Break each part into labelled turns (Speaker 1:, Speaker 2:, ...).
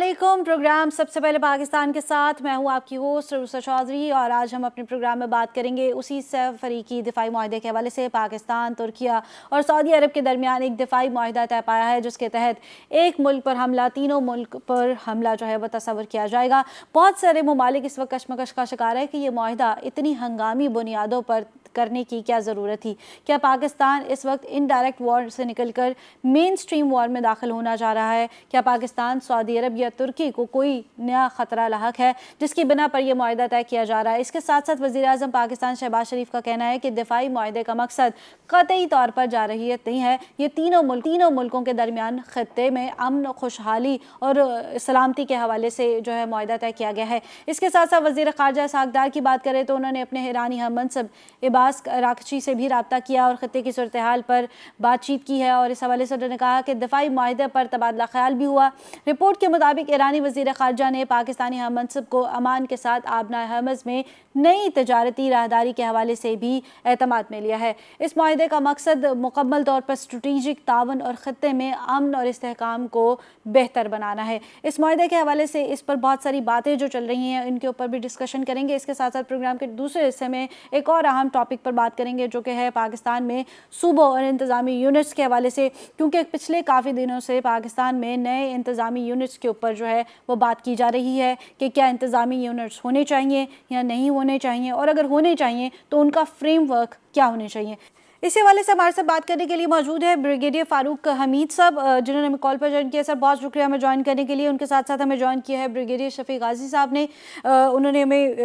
Speaker 1: अस्सलामुअलैकुम। प्रोग्राम सबसे पहले पाकिस्तान के साथ मैं हूं आपकी होस्ट रुसा चौधरी और आज हम अपने प्रोग्राम में बात करेंगे उसी सफ़रीकी दिफाई माहदे के हवाले से। पाकिस्तान, तुर्किया और सऊदी अरब के दरमियान एक दिफाई माहदा तय पाया है जिसके तहत एक मुल्क पर हमला, तीनों मुल्क पर हमला जो है वह तस्वर किया जाएगा। बहुत सारे ममालिक इस वक्त कशमकश का शिकार है कि ये माहदा इतनी हंगामी बुनियादों पर करने की क्या ज़रूरत थी। क्या पाकिस्तान इस वक्त इनडायरेक्ट वॉर से निकलकर मेन स्ट्रीम वॉर में दाखिल होना चाह रहा है? क्या पाकिस्तान, सऊदी अरब या तुर्की को कोई नया ख़तरा लाहक है जिसकी बिना पर यह माहदा तय किया जा रहा है? इसके साथ साथ वज़ीर आज़म पाकिस्तान शहबाज शरीफ का कहना है कि दिफाई माहदे का मकसद कतई तौर पर जारहियत नहीं है, ये तीनों मुल्कों के दरमियान खत्ते में अमन, खुशहाली और सलामती के हवाले से जो है माहदा तय किया गया है। इसके साथ साथ वज़ीर ख़ारजा इसहाक़ डार की बात करें तो उन्होंने अपने ईरानी हम मनसब अब्बास अराग़ची से भी रब्ता किया और ख़त्ते की सूरत हाल पर बातचीत की है और इस हवाले से उन्होंने कहा कि दिफाई माहदे पर तबादला ख्याल भी हुआ। रिपोर्ट के मुताबिक ईरानी वज़ीर ख़ारजा ने पाकिस्तानी हम मनसब को अमान के साथ आबना हर्मज़ में नई तजारती राहदारी के हवाले से भी एतमाद में लिया है। इस माहदे का मकसद मुकम्मल तौर पर स्ट्रेटेजिक तावन और ख़त्ते में अमन और इस्तेहकाम को बेहतर बनाना है। इस माहदे के हवाले से इस पर बहुत सारी बातें जो चल रही हैं इनके ऊपर भी डिस्कशन करेंगे। इसके साथ साथ प्रोग्राम के दूसरे हिस्से में एक और अहम टॉपिक पर बात करेंगे जो कि है पाकिस्तान में सूबों और इंतज़ामी यूनिट्स के हवाले से, क्योंकि पिछले काफ़ी दिनों से पाकिस्तान में नए इंतज़ामी यूनिट्स के ऊपर जो है वो बात की जा रही है कि क्या इंतज़ामी यूनिट्स होने चाहिए या नहीं होने चाहिए, और अगर होने चाहिए तो उनका फ्रेमवर्क क्या होने चाहिए। इसी हवाले से हमारे साथ बात करने के लिए मौजूद है ब्रिगेडियर फ़ारूक हमीद साहब, जिन्होंने हमें कॉल पर ज्वाइन किया। सर बहुत शुक्रिया हमें ज्वाइन करने के लिए। उनके साथ साथ हमें ज्वाइन किया है ब्रिगेडियर शफीक गाजी साहब ने, उन्होंने हमें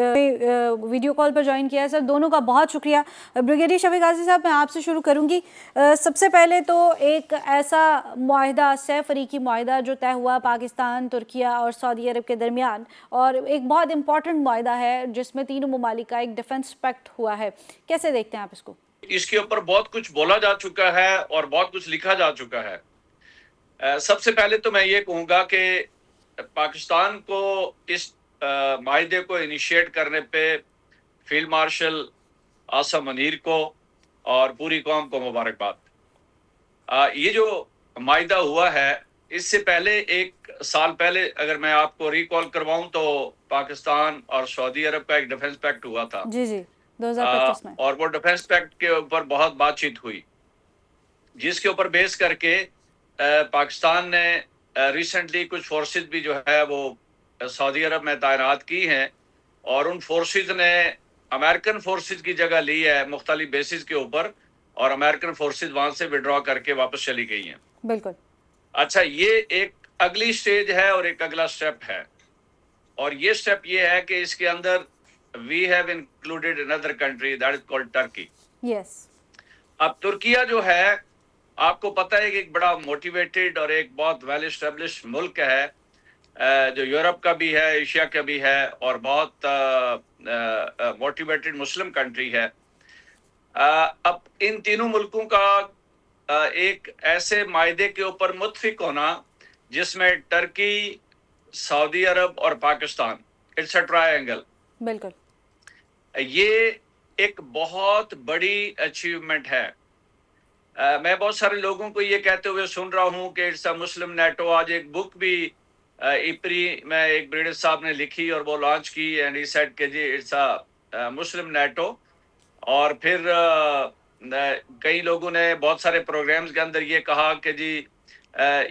Speaker 1: वीडियो कॉल पर ज्वाइन किया है। सर दोनों का बहुत शुक्रिया। ब्रिगेडियर शफीक गाजी साहब, मैं आपसे शुरू करूँगी। सबसे पहले तो एक ऐसा माहदा, सफ़रीकी माहदा जो तय हुआ पाकिस्तान, तुर्किया और सऊदी अरब के दरमियान, और एक बहुत इंपॉर्टेंट माहदा है जिसमें तीनों ममालिक का एक डिफेंस पैक्ट हुआ है, कैसे देखते हैं आप इसको?
Speaker 2: इसके ऊपर बहुत कुछ बोला जा चुका है और बहुत कुछ लिखा जा चुका है। सबसे पहले तो मैं ये कहूँगा कि पाकिस्तान को इस माहदे को इनिशिएट करने पे फील्ड मार्शल आसम मुनीर को और पूरी कौम को मुबारकबाद। ये जो माहदा हुआ है, इससे पहले एक साल पहले अगर मैं आपको रिकॉल करवाऊं तो पाकिस्तान और सऊदी अरब का एक डिफेंस पैक्ट हुआ था।
Speaker 1: जी जी, 2025 में।
Speaker 2: और वो डिफेंस पैक्ट के ऊपर बहुत बातचीत हुई, जिसके ऊपर बेस करके पाकिस्तान ने रिसेंटली कुछ फोर्सेस भी जो है वो सऊदी अरब में तैनात की हैं और उन फोर्सेस ने अमेरिकन फोर्सेस की जगह ली है मुख्तलिफ बेसिस के ऊपर, और अमेरिकन फोर्सेस वहां से विड्रॉ करके वापस चली गई हैं।
Speaker 1: बिल्कुल।
Speaker 2: अच्छा, ये एक अगली स्टेज है और एक अगला स्टेप है, और ये स्टेप ये है कि इसके अंदर we have included another country that is called Turkey.
Speaker 1: Yes.
Speaker 2: अब तुर्किया जो है, आपको पता है कि एक बड़ा मोटिवेटेड और एक बहुत वेल एस्टेब्लिश्ड मुल्क है, जो यूरोप का भी है, एशिया का भी है, और बहुत मोटिवेटेड मुस्लिम कंट्री है। अब इन तीनों मुल्कों का एक ऐसे मायदे के ऊपर मुत्फिक होना जिसमें टर्की, सऊदी अरब और पाकिस्तान, इट्स अ ट्रायंगल।
Speaker 1: बिल्कुल।
Speaker 2: ये एक बहुत बड़ी अचीवमेंट है। मैं बहुत सारे लोगों को ये कहते हुए सुन रहा हूँ कि इट्स अ मुस्लिम नेटो। आज एक बुक भी इपरी में एक ब्रिटिश साहब ने लिखी और वो लॉन्च की, एंड ही सेड कि जी इट्स अ मुस्लिम नेटो। और फिर कई लोगों ने बहुत सारे प्रोग्राम्स के अंदर ये कहा कि जी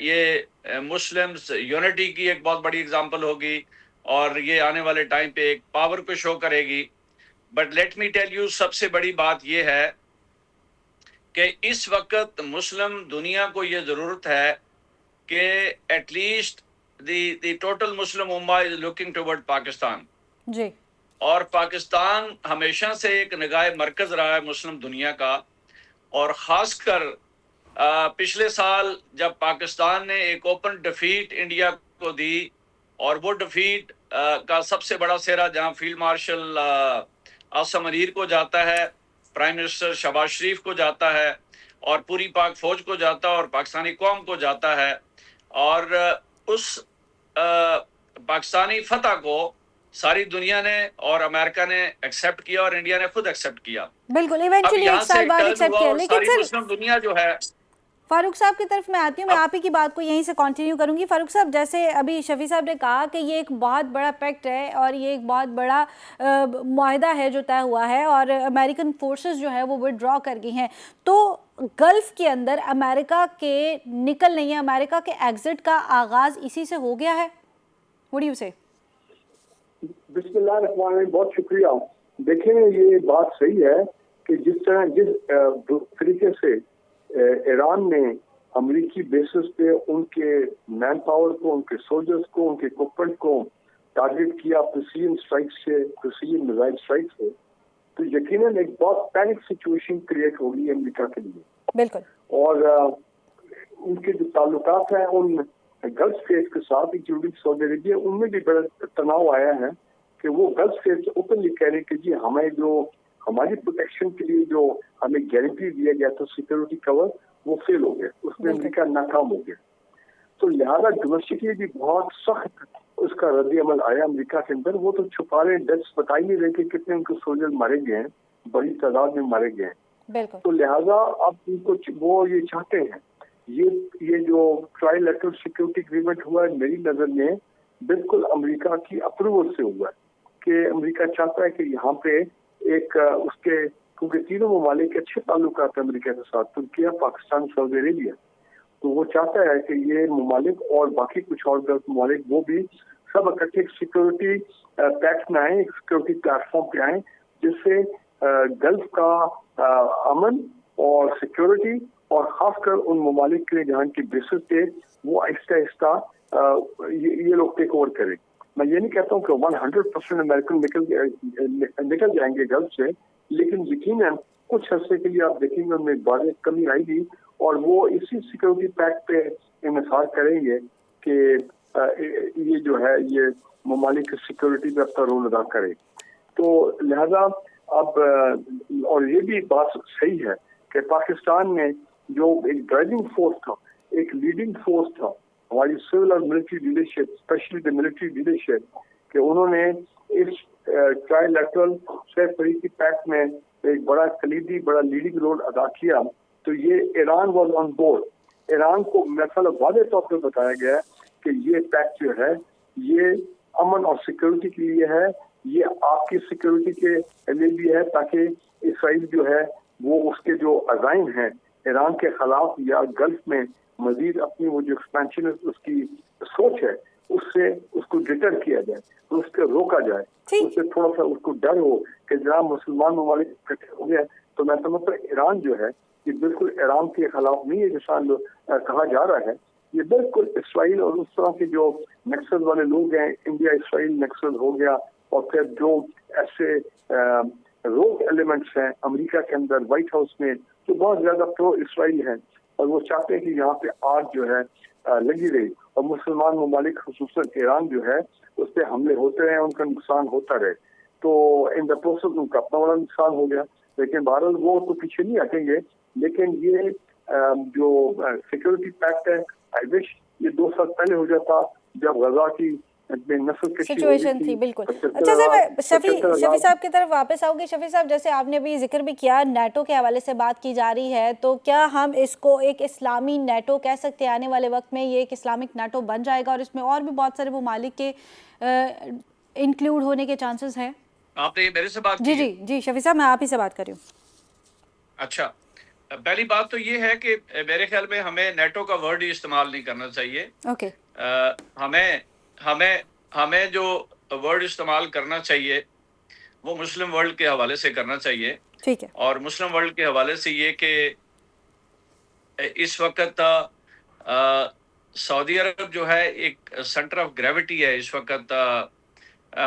Speaker 2: ये मुस्लिम्स यूनिटी की एक बहुत बड़ी एग्जांपल होगी और ये आने वाले टाइम पे एक पावर को शो करेगी। But let me tell you, सबसे बड़ी बात ये है कि इस वक्त मुस्लिम दुनिया को ये जरूरत है कि at least the total Muslim ummah is looking toward Pakistan
Speaker 1: ji.
Speaker 2: और पाकिस्तान हमेशा से एक निगाह मरकज रहा है मुस्लिम दुनिया का। और खासकर पिछले साल जब पाकिस्तान ने एक ओपन डिफीट इंडिया को दी, और वो डिफीट का सबसे बड़ा सेहरा जहां फील्ड मार्शल आसम मुनीर को जाता है, प्राइम मिनिस्टर शहबाज शरीफ को जाता है, और पूरी पाक फौज को जाता है और पाकिस्तानी कौम को जाता है, और उस पाकिस्तानी फतह को सारी दुनिया ने और अमेरिका ने एक्सेप्ट किया और इंडिया ने खुद एक्सेप्ट किया।
Speaker 1: बिल्कुल, इवेंचुअली एक साल बाद एक्सेप्ट किया, लेकिन
Speaker 2: सारी
Speaker 1: सर
Speaker 2: मुस्लिम दुनिया जो है
Speaker 1: फारूक साहब की तरफ मैं आती हूँ, मैं आप ही की बात को यहीं से कंटिन्यू करूंगी। फारूक साहब, जैसे अभी शफी साहब ने कहा कि ये एक बहुत बड़ा पैक्ट है और ये एक बहुत बड़ा मुआहदा है जो तय हुआ है और अमेरिकन फोर्सेस जो है वो विड्रॉ कर गई हैं, तो गल्फ के अंदर अमेरिका के निकलने या अमेरिका के एग्जिट का आगाज इसी से हो गया है। व्हाट डू यू से?
Speaker 3: बिस्मिल्लाह, बहुत शुक्रिया। देखें, ये बात सही है कि जिस तरीके से ईरान ने अमेरिकी बेसिस पे उनके मैन पावर को, उनके सोल्जर्स को, उनके इक्विपमेंट को टारगेट किया प्रिसीजन स्ट्राइक से, प्रिसीजन मिसाइल स्ट्राइक से, तो यकीनन एक बहुत पैनिक सिचुएशन क्रिएट होगी अमेरिका के लिए।
Speaker 1: बिल्कुल।
Speaker 3: और उनके जो ताल्लुकात हैं उन गल्फ स्टेट के साथ, इंक्लूडिंग सऊदी अरेबिया, उनमें भी बड़ा तनाव आया है कि वो गल्फ स्टेट ओपनली कह रहे हैं कि जी हमें जो हमारी प्रोटेक्शन के लिए जो हमें गारंटी दिया गया था सिक्योरिटी कवर, वो फेल हो गया, उसमें अमेरिका नाकाम हो गया। तो लिहाजा डोमेस्टिकली भी बहुत सख्त उसका रद्द अमल आया अमेरिका के अंदर। वो तो छुपा रहे, डेथ्स बता ही नहीं रहे कि कितने उनके सोल्जर मारे गए हैं, बड़ी तादाद में मारे गए हैं। तो लिहाजा अब उनको वो ये चाहते हैं, ये जो ट्राइलैटरल सिक्योरिटी एग्रीमेंट हुआ है, मेरी नजर में बिल्कुल अमेरिका की अप्रूवल से हुआ है कि अमेरिका चाहता है कि यहाँ पे एक उसके, क्योंकि तीनों ममालिक के अच्छे ताल्लुकात हैं अमेरिका के साथ, तुर्किया, पाकिस्तान, सऊदी अरेबिया, तो वो चाहता है कि ये ममालिक और बाकी कुछ और गल्फ ममालिक वो भी सब इकट्ठे सिक्योरिटी पैक्ट में आए, एक सिक्योरिटी प्लेटफॉर्म पे आए, जिससे गल्फ का अमन और सिक्योरिटी और खासकर उन ममालिक के लिए जहाँ की बेसिस पे वो आहिस्ता आहिस्ता ये लोग टेक ओवर करें। मैं ये नहीं कहता हूँ कि 100% अमेरिकन निकल जाएंगे गल्फ से, लेकिन यकीनन कुछ अर्से के लिए आप देखेंगे उनमें बड़ी कमी आएगी और वो इसी सिक्योरिटी पैक्ट पे इंतजार करेंगे कि ये जो है ये ममालिक की सिक्योरिटी पे अपना रोल अदा करे। तो लिहाजा अब और ये भी बात सही है कि पाकिस्तान में जो एक ड्राइविंग फोर्स था, एक लीडिंग फोर्स था हमारी सिविल और military leadership, specially the military leadership, कि उन्होंने इस ट्राइलैटरल छह फरीकी पैक्ट में एक बड़ा कलीदी, बड़ा लीडिंग रोल अदा किया। तो ये Iran was on board. Iran को मतलब वादे तौर पर बताया गया कि ये पैक्ट जो है ये अमन और सिक्योरिटी के लिए है, ये आपकी सिक्योरिटी के लिए भी है, ताकि इसराइल जो है वो उसके जो अज़ाइम हैं ईरान के खिलाफ या गल्फ में मजीद अपनी वो जो एक्सपेंशन उसकी सोच है उससे उसको डिटर किया जाए, तो उसके रोका जाए, उससे थोड़ा सा उसको डर हो कि जहाँ मुसलमान ममालिक इकट्ठे हो गए। तो मैं समझता हूँ ईरान जो है ये बिल्कुल ईरान के खिलाफ नहीं है जैसा कहा जा रहा है, ये बिल्कुल इसराइल और उस तरह के जो नक्सल वाले लोग हैं, इंडिया इसराइल नक्सल हो गया, और फिर जो ऐसे रोग एलिमेंट्स हैं अमेरिका के अंदर व्हाइट हाउस में जो बहुत ज्यादा प्रो इसराइल हैं, और वो चाहते हैं कि यहाँ पे आग जो है लगी रही और मुसलमान ममालिक खुसूसन ईरान जो है उस पर हमले होते रहे, उनका नुकसान होता रहे। तो इन द प्रोसेस उनका अपना बड़ा नुकसान हो गया, लेकिन बहरहाल वो तो पीछे नहीं हटेंगे। लेकिन ये जो सिक्योरिटी पैक्ट है, आई विश ये 2 साल पहले हो जाता जब गजा की
Speaker 1: सिचुएशन थी। बिल्कुल। अच्छा सर, मैं शफी साहब की तरफ वापस आऊंगी। शफी साहब, जैसे आपने भी जिक्र भी किया नेटो के हवाले से बात की जा रही है, तो क्या हम इसको एक इस्लामी नेटो कह सकते हैं? आने वाले वक्त में ये एक इस्लामिक नेटो बन जाएगा और इसमें और भी बहुत सारे ममालिक के इंक्लूड होने के चांसेस हैं?
Speaker 2: आपने मेरे से बात
Speaker 1: जी जी जी शफी साहब, मैं आप ही से बात कर रही हूँ।
Speaker 2: अच्छा, पहली बात तो ये है कि मेरे ख्याल में हमें नेटो का वर्ड ही इस्तेमाल नहीं करना चाहिए।
Speaker 1: ओके।
Speaker 2: हमें जो वर्ड इस्तेमाल करना चाहिए वो मुस्लिम वर्ल्ड के हवाले से करना चाहिए।
Speaker 1: ठीक है।
Speaker 2: और मुस्लिम वर्ल्ड के हवाले से ये कि इस वक्त सऊदी अरब जो है एक सेंटर ऑफ ग्रेविटी है इस वक्त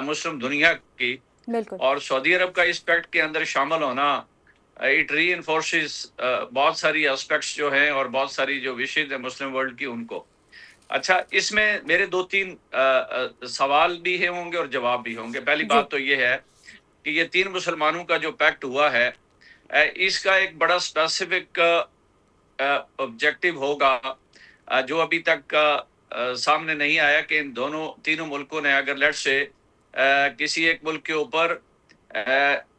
Speaker 2: मुस्लिम दुनिया की।
Speaker 1: बिल्कुल। और
Speaker 2: सऊदी अरब का इस पैक्ट के अंदर शामिल होना इट रीइंफोर्सेस बहुत सारी एस्पेक्ट्स जो हैं और बहुत सारी जो विशेष है मुस्लिम वर्ल्ड की उनको। अच्छा, इसमें मेरे 2-3 सवाल भी है होंगे और जवाब भी होंगे। पहली बात तो ये है कि ये 3 मुसलमानों का जो पैक्ट हुआ है इसका एक बड़ा स्पेसिफिक ऑब्जेक्टिव होगा जो अभी तक सामने नहीं आया कि इन तीनों मुल्कों ने अगर लेट से किसी एक मुल्क के ऊपर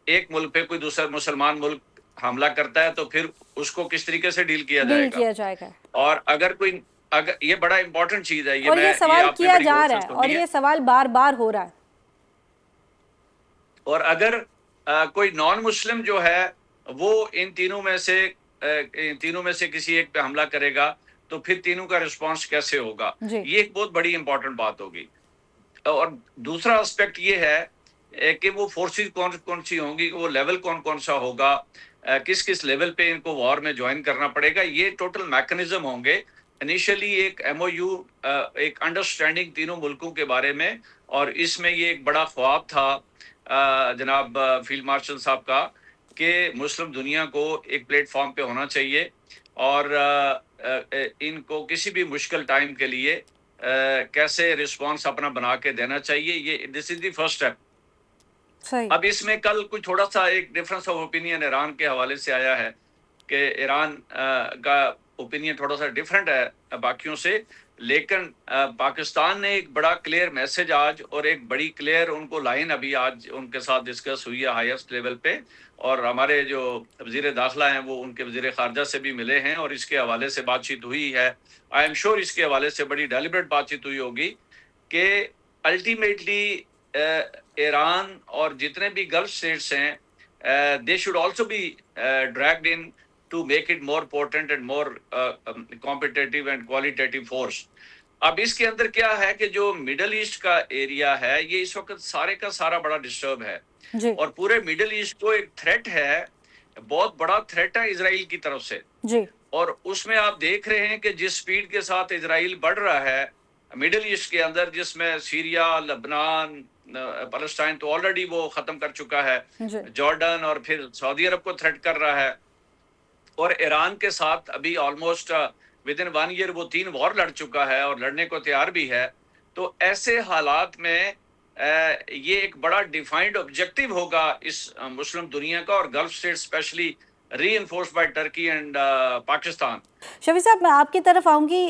Speaker 2: एक मुल्क पे कोई दूसरा मुसलमान मुल्क हमला करता है तो फिर उसको किस तरीके से डील किया
Speaker 1: डील
Speaker 2: जाएगा।
Speaker 1: किया जाएगा।
Speaker 2: और अगर ये बड़ा इंपॉर्टेंट चीज है,
Speaker 1: और ये
Speaker 2: ये
Speaker 1: सवाल
Speaker 2: आपने
Speaker 1: किया
Speaker 2: बड़ी
Speaker 1: जा
Speaker 2: गौर
Speaker 1: रहा
Speaker 2: से
Speaker 1: है
Speaker 2: सुनी
Speaker 1: और
Speaker 2: है।
Speaker 1: ये सवाल बार बार हो रहा है।
Speaker 2: और अगर कोई नॉन मुस्लिम जो है वो इन तीनों में से किसी एक पे हमला करेगा तो फिर तीनों का रिस्पांस कैसे होगा,
Speaker 1: जी
Speaker 2: ये एक बहुत बड़ी इंपॉर्टेंट बात होगी। और दूसरा एस्पेक्ट ये है कि वो फोर्सेस कौन कौन सी होंगी, वो लेवल कौन कौन सा होगा, किस किस लेवल पे इनको वॉर में ज्वाइन करना पड़ेगा, ये टोटल मैकेनिज्म होंगे। इनिशियली एक एमओयू, एक अंडरस्टैंडिंग तीनों मुल्कों के बारे में, और इसमें ये एक बड़ा ख्वाब था जनाब फील्ड मार्शल साहब का कि मुस्लिम दुनिया को एक प्लेटफॉर्म पे होना चाहिए और इनको किसी भी मुश्किल टाइम के लिए कैसे रिस्पांस अपना बना के देना चाहिए। ये this is the first step.
Speaker 1: सही।
Speaker 2: अब इसमें कल कुछ थोड़ा सा एक डिफरेंस ऑफ ओपिनियन ईरान के हवाले से आया है कि ईरान का ओपिनियन थोड़ा सा डिफरेंट है बाकियों से, लेकिन पाकिस्तान ने एक बड़ा क्लियर मैसेज आज और एक बड़ी क्लियर उनको लाइन अभी आज उनके साथ डिस्कस हुई है हाईएस्ट लेवल पे, और हमारे जो वजीर दाखिला हैं वो उनके वजीर खारजा से भी मिले हैं और इसके हवाले से बातचीत हुई है। आई एम श्योर इसके हवाले से बड़ी डेलिब्रेट बातचीत हुई होगी कि अल्टीमेटली ईरान और जितने भी गल्फ स्टेट्स हैं they should also be dragged in to make it more potent and more competitive and qualitative force. अब इसके अंदर क्या है कि जो मिडल ईस्ट का एरिया है ये इस वक्त सारे का सारा बड़ा डिस्टर्ब है
Speaker 1: जी
Speaker 2: और पूरे मिडल ईस्ट को एक थ्रेट है, बहुत बड़ा थ्रेट है इसराइल की तरफ से।
Speaker 1: जी
Speaker 2: और उसमें आप देख रहे हैं कि जिस स्पीड के साथ इसराइल बढ़ रहा है मिडिल ईस्ट के अंदर, जिसमें सीरिया, लेबनान, पैलेस्टाइन तो ऑलरेडी वो खत्म कर चुका है,
Speaker 1: जी
Speaker 2: जॉर्डन और फिर सऊदी अरब को थ्रेट कर रहा है, और ईरान के साथ अभी ऑलमोस्ट विद इन 1 ईयर वो 3 वॉर लड़ चुका है और लड़ने को तैयार भी है। तो ऐसे हालात में ये एक बड़ा डिफाइंड ऑब्जेक्टिव होगा इस मुस्लिम दुनिया का, और Gulf state specially reinforced by Turkey and Pakistan.
Speaker 1: Shafi साहब, मैं आपकी तरफ आऊँगी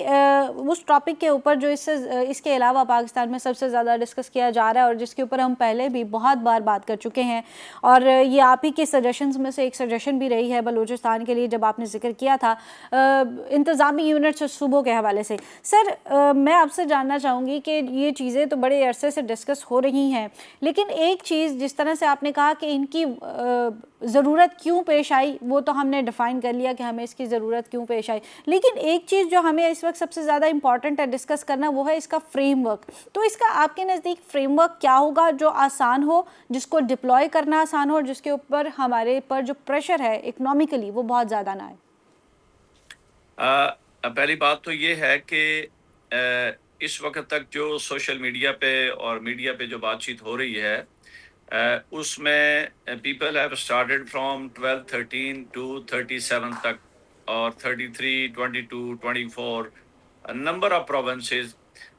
Speaker 1: उस टॉपिक के ऊपर जो इसके अलावा पाकिस्तान में सबसे ज़्यादा डिस्कस किया जा रहा है और जिसके ऊपर हम पहले भी बहुत बार बात कर चुके हैं, और ये आप ही के सजेशंस में से एक सजेशन भी रही है बलूचिस्तान के लिए जब आपने जिक्र किया था इंतज़ामी यूनिट्स और सूबों के हवाले से। सर, मैं आपसे जानना चाहूँगी कि ये चीज़ें तो बड़े अरसे से डिस्कस हो रही हैं, लेकिन एक चीज़ जिस तरह से आपने कहा कि इनकी ज़रूरत क्यों पेश आई, वो तो हमने डिफ़ाइन कर लिया कि हमें इसकी ज़रूरत क्यों पेश आई, लेकिन एक चीज़ जो हमें इस वक्त सबसे ज़्यादा इम्पॉर्टेंट है डिस्कस करना, वो है इसका फ्रेमवर्क। तो इसका आपके नज़दीक फ्रेमवर्क क्या होगा जो आसान हो, जिसको डिप्लॉय करना आसान हो और जिसके ऊपर हमारे पर जो प्रेशर है इकोनॉमिकली वो बहुत ज़्यादा ना आए?
Speaker 2: पहली बात तो ये है कि इस वक्त तक जो सोशल मीडिया पे और मीडिया पे जो बातचीत हो रही है उसमें people have started from 12-13 to 37 तक और 33, 22, 24 नंबर ऑफ प्रोविंसेस।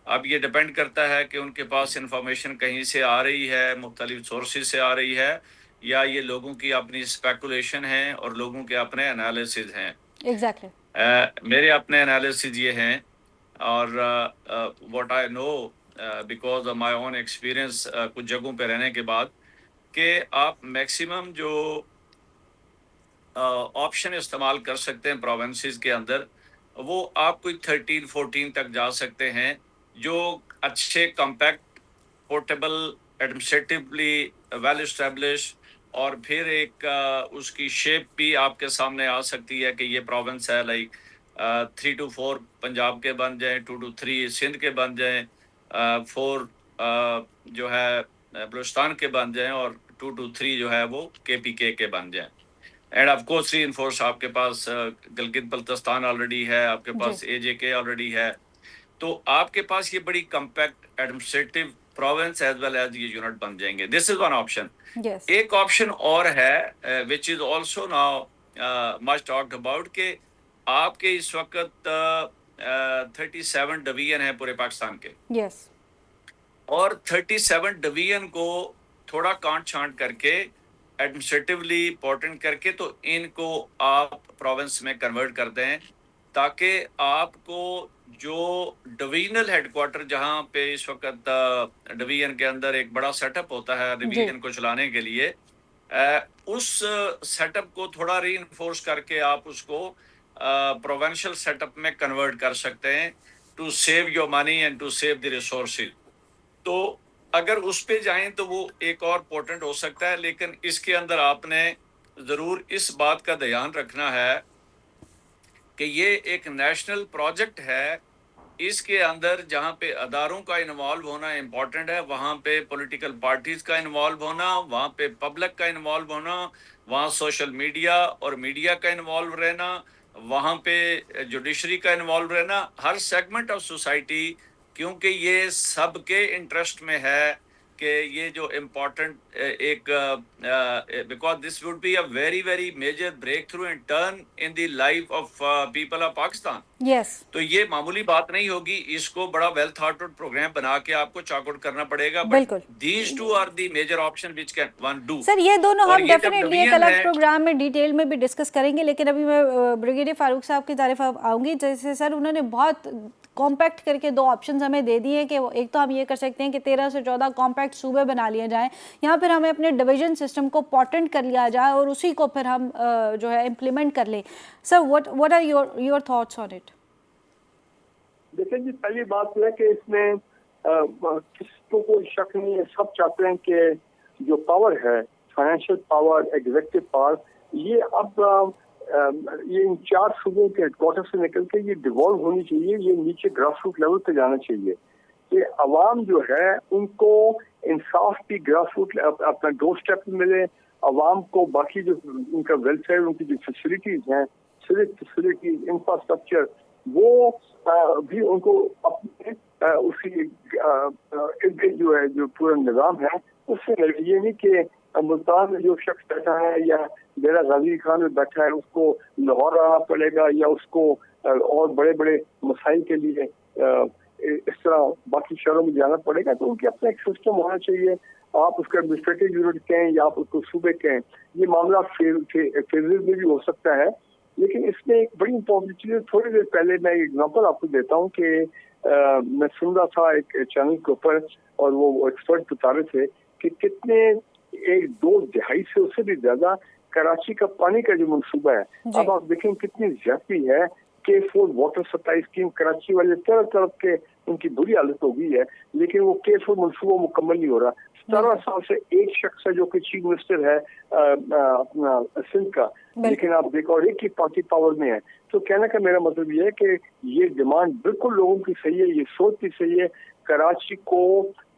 Speaker 2: अब ये डिपेंड करता है कि उनके पास इंफॉर्मेशन कहीं से आ रही है, मुख्तलिफ सोर्सेज से आ रही है, या ये लोगों की अपनी स्पेकुलेशन है और लोगों के अपने एनालिसिस हैं।
Speaker 1: एग्जैक्टली।
Speaker 2: मेरे अपने एनालिसिस ये हैं, और what I know because of my own experience कुछ जगहों पे रहने के बाद, कि आप मैक्सिमम जो ऑप्शन इस्तेमाल कर सकते हैं प्रोविंसेस के अंदर, वो आप कोई 13-14 तक जा सकते हैं, जो अच्छे compact, portable, administratively well establish, और फिर एक उसकी शेप भी आपके सामने आ सकती है कि ये प्रोविंस है, लाइक 3 to 4 पंजाब के बन जाएं, 2 to 3 सिंध के बन जाएं, 4 जो है बलूचिस्तान के बन जाएं, और 2 to 3 जो है वो KPK के बन जाएं। एंड ऑफ कोर्स रीइंफोर्स आपके पास गिलगित बल्तिस्तान ऑलरेडी है, आपके पास AJK ऑलरेडी है, तो आपके पास ये बड़ी compact administrative province as well as ये यूनिट बन जाएंगे। This is one option. एक ऑप्शन और है which is also now much talked about, के आपके इस वक्त 37 डिवीजन है पूरे पाकिस्तान के, और 37 डिवीजन को थोड़ा कांट छांट करके एडमिनिस्ट्रेटिवली इंपॉर्टेंट करके तो इनको आप प्रोविंस में कन्वर्ट कर दें, ताकि आपको जो डिवीजनल हेडक्वार्टर जहां पे इस वक्त डिवीजन के अंदर एक बड़ा सेटअप होता है डिवीजन को चलाने के लिए, उस सेटअप को थोड़ा री इन्फोर्स करके आप उसको प्रोवेंशियल सेटअप में कन्वर्ट कर सकते हैं to save your money and to save the resources. तो अगर उस पे जाएं तो वो एक और पोर्टेंट हो सकता है, लेकिन इसके अंदर आपने जरूर इस बात का ध्यान रखना है कि ये एक नेशनल प्रोजेक्ट है। इसके अंदर जहाँ पे अदारों का इन्वॉल्व होना इम्पोर्टेंट है, वहाँ पे पॉलिटिकल पार्टीज का इन्वॉल्व होना, वहाँ पे पब्लिक का इन्वॉल्व होना, वहाँ सोशल मीडिया और मीडिया का इन्वॉल्व रहना, वहाँ पे जुडिशरी का इन्वॉल्व रहना, हर सेगमेंट ऑफ सोसाइटी, क्योंकि ये सबके इंटरेस्ट में है कि ये जो इम्पोर्टेंट एक because this would be a very very major breakthrough and turn in the life of people of Pakistan.
Speaker 1: Yes,
Speaker 2: तो ये मामूली बात नहीं होगी, इसको बड़ा वेल थॉट आउट प्रोग्राम बना के आपको चॉक आउट करना पड़ेगा। बट
Speaker 1: बिल्कुल
Speaker 2: these two are the major option which can one do.
Speaker 1: Sir, ये दोनों
Speaker 2: और
Speaker 1: हम
Speaker 2: ये जब
Speaker 1: डेफिनेटली एक
Speaker 2: डिवीजन
Speaker 1: अलग
Speaker 2: है,
Speaker 1: प्रोग्राम में डिटेल में भी डिस्कस करेंगे, लेकिन अभी मैं ब्रिगेडियर फारूक साहब की तारीफ आऊँगी। जैसे सर उन्होंने बहुत कॉम्पैक्ट करके दो ऑप्शंस हमें दे दिए कि एक तो हम ये कर सकते हैं कि 13 से 14 कॉम्पैक्ट सूबे बना लिए जाएं, या फिर हमें अपने डिवीजन सिस्टम को पॉटेंट कर लिया जाए और उसी को फिर हम जो है इम्प्लीमेंट कर लें। Sir what are your thoughts on it?
Speaker 3: देखिए जी, पहली बात यह है कि इसमें किसी को कोई शक नहीं है, सब चाहते हैं कि जो पावर है, फाइनेंशियल पावर, एग्जीक्यूटिव पावर, ये अब ये इन 4 सूबों के हेडक्वार्टर से निकल के ये डिवॉल्व होनी चाहिए, ये नीचे ग्रास रूट लेवल पे जाना चाहिए कि अवाम जो है उनको इंसाफ की ग्रास रूट अपना डोर स्टेप पे मिले, अवाम को बाकी जो उनका वेलफेयर, उनकी जो फैसिलिटीज हैं, सिविक फैसिलिटीज, इंफ्रास्ट्रक्चर, वो भी उनको अपने उसी जो है जो पूरा निज़ाम है उससे मिले। ये नहीं कि मुल्तान में जो शख्स बैठा है या डेरा गाजी खान में बैठा है उसको लाहौर आना पड़ेगा या उसको और बड़े बड़े मसाइल के लिए इस तरह बाकी शहरों में जाना पड़ेगा। तो उनके अपना एक सिस्टम होना चाहिए। आप उसका एडमिनिस्ट्रेटिव यूनिट कहें या आप उसको सूबे कहें, ये मामला फेजेज में भी हो सकता है। लेकिन इसमें एक बड़ी इंपॉर्टेंट चीज़, थोड़ी देर पहले मैं एग्जांपल आपको देता हूँ कि मैं सुन रहा था एक चैनल के ऊपर और वो एक्सपर्ट बता रहे थे कि कितने 1-2 दहाई से उससे भी ज्यादा कराची का पानी का जो मंसूबा है, अब आप देखें कितनी ज्यादती है। K4 water supply scheme Karachi वाले तरफ के उनकी बुरी हालत हो गई है, लेकिन वो K4 मंसूबा मुकम्मल नहीं हो रहा। 17 साल से एक शख्स है जो कि चीफ मिनिस्टर है अपना सिंध का, लेकिन आप देखो और एक ही पार्टी पावर में है। तो कहने का मेरा मतलब ये है कि ये डिमांड बिल्कुल लोगों की सही है, ये सोच भी सही है। कराची को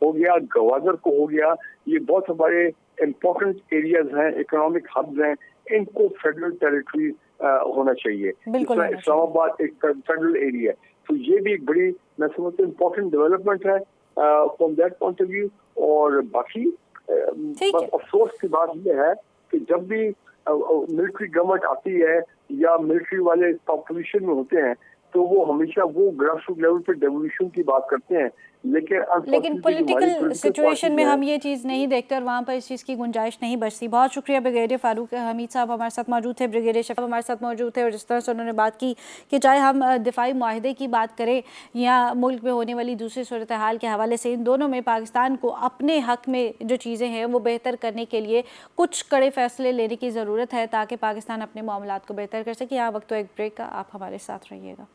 Speaker 3: हो गया, गवादर को हो गया, ये बहुत हमारे इम्पोर्टेंट एरियाज हैं, इकोनॉमिक हब्स हैं, इनको फेडरल टेरिटरी होना चाहिए। इस्लामाबाद एक फेडरल एरिया है, तो ये भी एक बड़ी मैं समझता हूँ इम्पोर्टेंट डेवलपमेंट है from that point of view. और बाकी बस अफसोस की बात यह है कि जब भी मिलिट्री गवर्नमेंट आती है या मिलिट्री वाले पोजीशन में होते हैं तो वो हमेशा वो ग्रास रूट लेवल पे डेवोल्यूशन की बात करते हैं,
Speaker 1: लेकिन पॉलिटिकल सिचुएशन में हम ये चीज़ नहीं देखते और वहाँ पर इस चीज़ की गुंजाइश नहीं बचती। बहुत शुक्रिया ब्रिगेडियर फारूक हमीद साहब हमारे साथ मौजूद थे, ब्रिगेडियर शफीक हमारे साथ मौजूद थे, और जिस तरह से उन्होंने बात की कि चाहे हम दिफाई मुआहदे की बात करें या मुल्क में होने वाली दूसरी सूरत हाल के हवाले से, इन दोनों में पाकिस्तान को अपने हक़ में जो चीज़ें हैं वो बेहतर करने के लिए कुछ कड़े फैसले लेने की ज़रूरत है ताकि पाकिस्तान अपने मामलात को बेहतर कर सके। यहाँ वक्त तो एक ब्रेक का, आप हमारे साथ रहिएगा।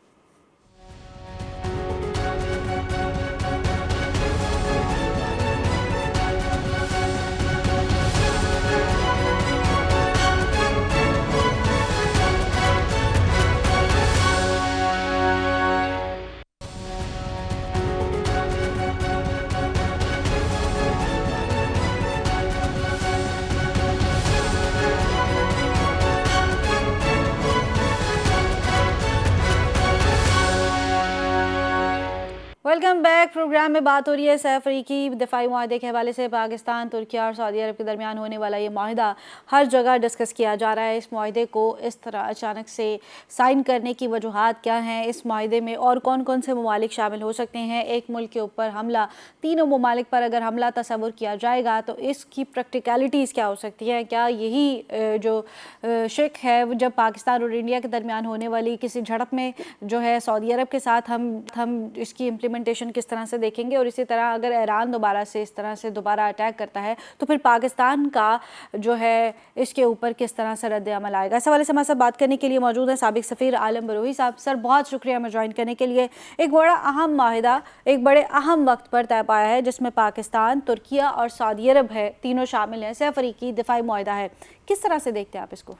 Speaker 1: Welcome back. प्रोग्राम में बात हो रही है सैफ अफ्रीकी दिफाई मुआहदे के हवाले से। पाकिस्तान, तुर्किया और सऊदी अरब के दरमियान होने वाला ये मुआहदा हर जगह डिस्कस किया जा रहा है। इस मुआहदे को इस तरह अचानक से साइन करने की वजूहात क्या हैं, इस मुआहदे में और कौन कौन से ममालिक शामिल हो सकते हैं, एक मुल्क के ऊपर हमला, तीनों ममालिक पर अगर हमला तस्वुर किया जाएगा तो इसकी प्रैक्टिकलिटीज़ क्या हो सकती हैं, क्या यही जो शक है जब पाकिस्तान और इंडिया के दरमियान होने वाली किसी झड़प में जो है सऊदी अरब के साथ हम इसकी इम्प्लीमेंट इम्प्लीमेंटेशन किस तरह से देखेंगे, और इसी तरह अगर ईरान दोबारा से इस तरह से दोबारा अटैक करता है तो फिर पाकिस्तान का जो है इसके ऊपर किस तरह से रद्द अमल आएगा। इस हवाले से हमारे साथ बात करने के लिए मौजूद है साबिक सफ़ीर आलम बरूही साहब। सर, बहुत शुक्रिया हमें ज्वाइन करने के लिए। एक बड़ा अहम माहिदा एक बड़े अहम वक्त पर तय पाया है, जिसमें पाकिस्तान, तुर्किया और सऊदी अरब है, तीनों शामिल हैं। 6 फरीकी दिफाई मुआहिदा है, किस तरह से देखते हैं आप इसको?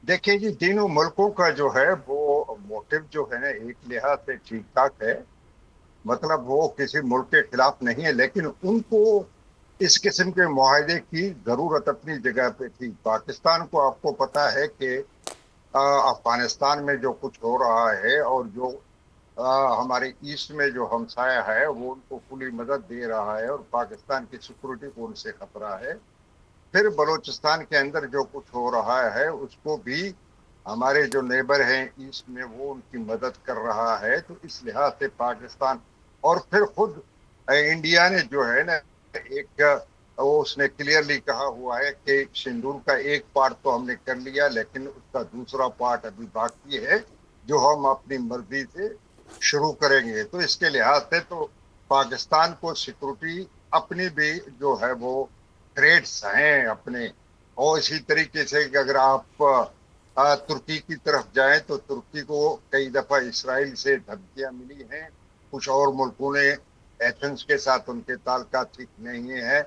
Speaker 4: देखिए जी, तीनों मुल्कों का जो है वो मोटिव जो है ना, एक लिहाज से ठीक ठाक है। मतलब वो किसी मुल्क के खिलाफ नहीं है, लेकिन उनको इस किस्म के मुआहदे की जरूरत अपनी जगह पे थी। पाकिस्तान को आपको पता है कि अफगानिस्तान में जो कुछ हो रहा है और जो हमारे ईस्ट में जो हमसाया है वो उनको खुली मदद दे रहा है और पाकिस्तान की सिक्योरिटी को उनसे खतरा है। फिर बलूचिस्तान के अंदर जो कुछ हो रहा है उसको भी हमारे जो नेबर हैं ईस्ट में वो उनकी मदद कर रहा है। तो इस लिहाज से पाकिस्तान और फिर खुद इंडिया ने जो है ना, एक वो उसने क्लियरली कहा हुआ है कि सिंदूर का एक पार्ट तो हमने कर लिया, लेकिन उसका दूसरा पार्ट अभी बाकी है जो हम अपनी मर्जी से शुरू करेंगे। तो इसके लिहाज से तो पाकिस्तान को सिक्योरिटी अपनी भी जो है वो थ्रेड्स हैं अपने। और इसी तरीके से अगर आप तुर्की की तरफ जाएं तो तुर्की को कई दफा इसराइल से धमकियां मिली हैं। कुछ और मुल्कों ने, एथेंस के साथ उनके ताल्लुकात ठीक नहीं है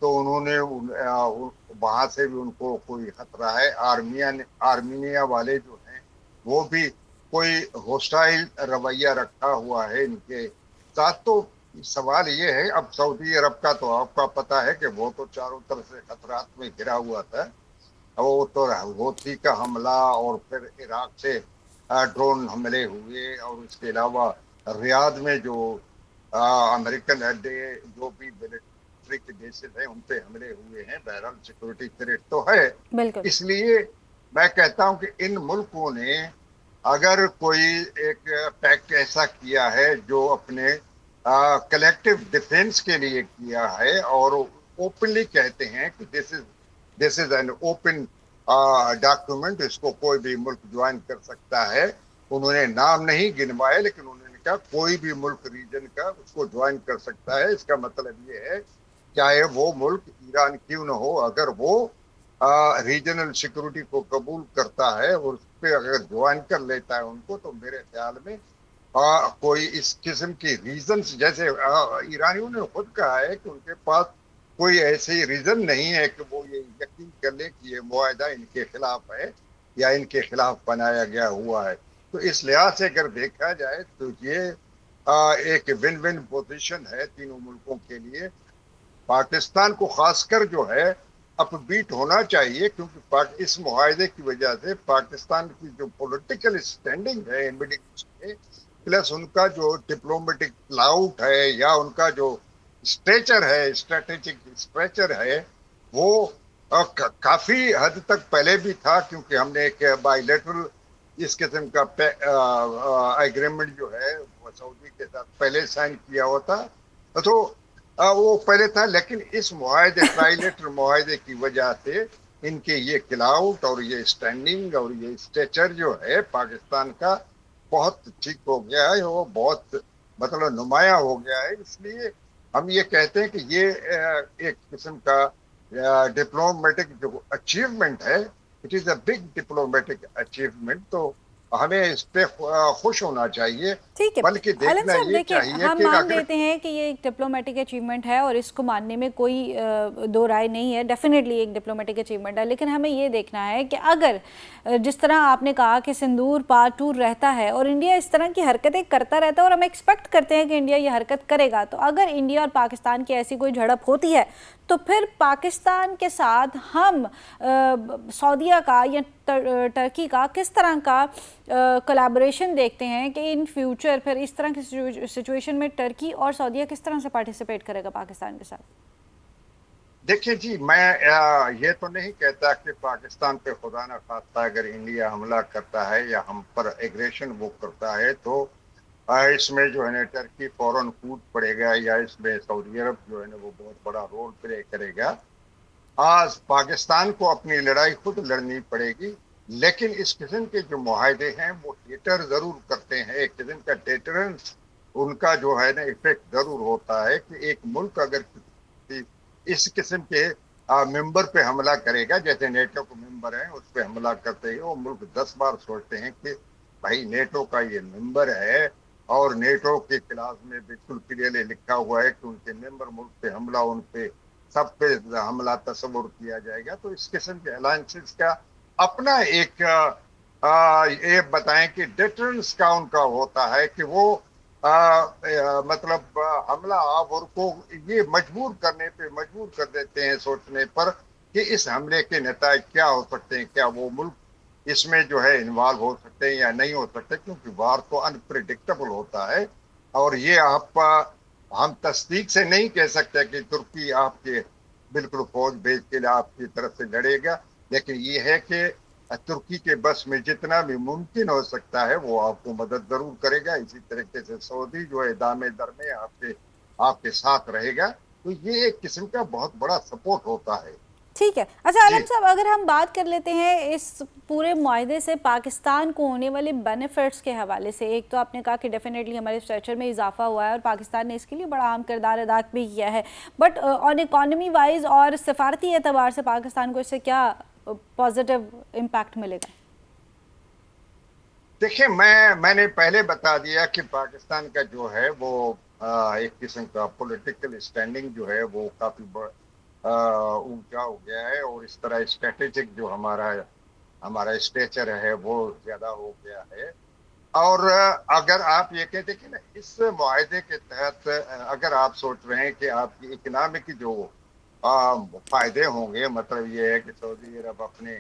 Speaker 4: तो उन्होंने वहां से भी उनको कोई खतरा है। आर्मीनिया वाले जो हैं वो भी कोई होस्टाइल रवैया रखा हुआ है इनके साथ। तो सवाल ये है, अब सऊदी अरब का तो आपका पता है कि वो तो चारों तरफ से खतरात में घिरा हुआ था। वो तो हouthi का हमला और फिर इराक से ड्रोन हमले हुए और इसके अलावा रियाद में जो अमेरिकन अड्डे जो भी मिलिट्री के बेसिस हैं उन पे हमले हुए हैं। बहरहाल सिक्योरिटी थ्रेट तो है।
Speaker 1: बिल्कुल।
Speaker 4: इसलिए मैं कहता हूं कि इन मुल्कों ने अगर कोई एक पैक्ट ऐसा किया है जो अपने कलेक्टिव डिफेंस के लिए किया है और ओपनली कहते हैं कि this is an open document, इसको कोई भी मुल्क ज्वाइन कर सकता है। उन्होंने नाम नहीं गिनवाए लेकिन उन्होंने कहा कोई भी मुल्क रीजन का उसको ज्वाइन कर सकता है। इसका मतलब ये है चाहे वो मुल्क ईरान क्यों न हो, अगर वो रीजनल सिक्योरिटी को कबूल करता है और उस पर अगर ज्वाइन कर लेता है उनको, तो मेरे ख्याल में कोई इस किस्म की रीजंस, जैसे ईरानियों ने खुद कहा है कि उनके पास कोई ऐसे रीजन नहीं है कि वो ये यकीन कर ले कि ये मुआहदा इनके खिलाफ है या इनके खिलाफ बनाया गया हुआ है। तो इस लिहाज से अगर देखा जाए तो ये एक विन विन पोजीशन है तीनों मुल्कों के लिए। पाकिस्तान को खासकर जो है अपबीट होना चाहिए, क्योंकि इस मुआहदे की वजह से पाकिस्तान की जो पॉलिटिकल स्टैंडिंग है मिडिल ईस्ट में, प्लस उनका जो डिप्लोमेटिक क्लाउट है या उनका जो स्ट्रेचर है, स्ट्रेटेजिक स्ट्रेचर है, वो काफी हद तक पहले भी था, क्योंकि हमने एक बायलैटरल इस किस्म का एग्रीमेंट जो है वो सऊदी के साथ पहले साइन किया हुआ था। तो वो पहले था, लेकिन इस मुआहदे ट्राइलेटरल मुआहदे की वजह से इनके ये क्लाउट और ये स्टैंडिंग और ये स्ट्रेचर जो है पाकिस्तान का बहुत ठीक हो गया है, वो बहुत मतलब नुमाया हो गया है। इसलिए हम ये कहते हैं कि ये एक किस्म का डिप्लोमेटिक जो अचीवमेंट है, it is a big diplomatic achievement. तो हमें इस पे खुश होना चाहिए,
Speaker 1: ठीक है।
Speaker 4: बल्कि
Speaker 1: आलम
Speaker 4: देखना
Speaker 1: साहब
Speaker 4: ये
Speaker 1: देखिए,
Speaker 4: चाहिए
Speaker 1: हम
Speaker 4: कि
Speaker 1: मान
Speaker 4: अगर
Speaker 1: लेते हैं कि ये एक डिप्लोमेटिक अचीवमेंट है और इसको मानने में कोई दो राय नहीं है, डेफिनेटली एक डिप्लोमेटिक अचीवमेंट है। लेकिन हमें ये देखना है कि अगर जिस तरह आपने कहा कि सिंदूर पार्ट 2 रहता है और इंडिया इस तरह की हरकतें करता रहता है और हम एक्सपेक्ट करते हैं कि इंडिया ये हरकत करेगा, तो अगर इंडिया और पाकिस्तान की ऐसी कोई झड़प होती है तो फिर पाकिस्तान के साथ हम सऊदीया का या टर्की का किस तरह का कोलैबोरेशन देखते हैं कि इन फ्यूचर फिर इस तरह की सिचुएशन में टर्की और सऊदीया किस तरह से पार्टिसिपेट करेगा पाकिस्तान के साथ?
Speaker 4: देखिए जी, मैं ये तो नहीं कहता कि पाकिस्तान पे खुदा न खास्ता अगर इंडिया हमला करता है या हम पर एग्रेशन वो करता है तो इसमें जो है ना टर्की फौरन कूद पड़ेगा या इसमें सऊदी अरब जो है ना वो बहुत बड़ा रोल प्ले करेगा। आज पाकिस्तान को अपनी लड़ाई खुद लड़नी पड़ेगी, लेकिन इस किस्म के जो मुआहदे हैं वो टेटर जरूर करते हैं, एक किस्म का टेटरेंस उनका जो है ना इफेक्ट जरूर होता है कि एक मुल्क अगर इस किस्म के मेंबर पे हमला करेगा, जैसे नेटो के मेंबर हैं उस पे हमला करते ही वो मुल्क 10 बार सोचते हैं कि भाई नेटो का ये मेंबर है और नेटो के क्लास में बिल्कुल क्लियरली लिखा हुआ है कि उनके मेंबर मुल्क पे हमला, उन पे सब पे हमला तस्वुर किया जाएगा। तो इस किस्म के अलायंसेस का अपना एक ये बताएं कि डिटरेंस का उनका होता है कि वो मतलब हमला आवर को ये मजबूर कर देते हैं सोचने पर कि इस हमले के नतीजे क्या हो सकते हैं, क्या वो मुल्क इसमें जो है इन्वॉल्व हो सकते हैं या नहीं हो सकते, क्योंकि वार तो अनप्रिडिक्टेबल होता है। और ये आप हम तस्दीक से नहीं कह सकते कि तुर्की आपके बिल्कुल फौज भेज के आपकी तरफ से लड़ेगा, लेकिन ये है कि तुर्की के बस में जितना भी मुमकिन हो सकता है वो आपको मदद जरूर करेगा। इसी तरीके से सऊदी जो है दामे दर में आपके आपके साथ रहेगा। तो ये एक किस्म का बहुत बड़ा सपोर्ट होता है।
Speaker 1: ठीक है। अच्छा
Speaker 4: जी
Speaker 1: आलम साहब, अगर हम बात कर लेते हैं इस पूरे मुआहदे से पाकिस्तान को होने वाले बेनिफिट्स के हवाले से, एक तो आपने कहा कि डेफिनेटली हमारे स्ट्रक्चर में इजाफा हुआ है और पाकिस्तान ने इसके लिए बड़ा अहम किरदार अदा भी किया है, बट ऑन इकॉनमी वाइज और सफारती एतबार से पाकिस्तान को इससे क्या पॉजिटिव इम्पैक्ट मिलेगा?
Speaker 4: देखिए, मैंने पहले बता दिया कि पाकिस्तान का जो है वो एक किस्म का पॉलिटिकल स्टैंडिंग जो है वो काफी ऊंचा हो गया है, और इस तरह स्ट्रेटेजिक जो हमारा हमारा स्टेचर है वो ज्यादा हो गया है। और अगर आप ये कहते कि ना इस मुआहदे के तहत अगर आप सोच रहे हैं कि आपकी इकोनॉमिक जो फायदे होंगे, मतलब ये है कि सऊदी अरब अपने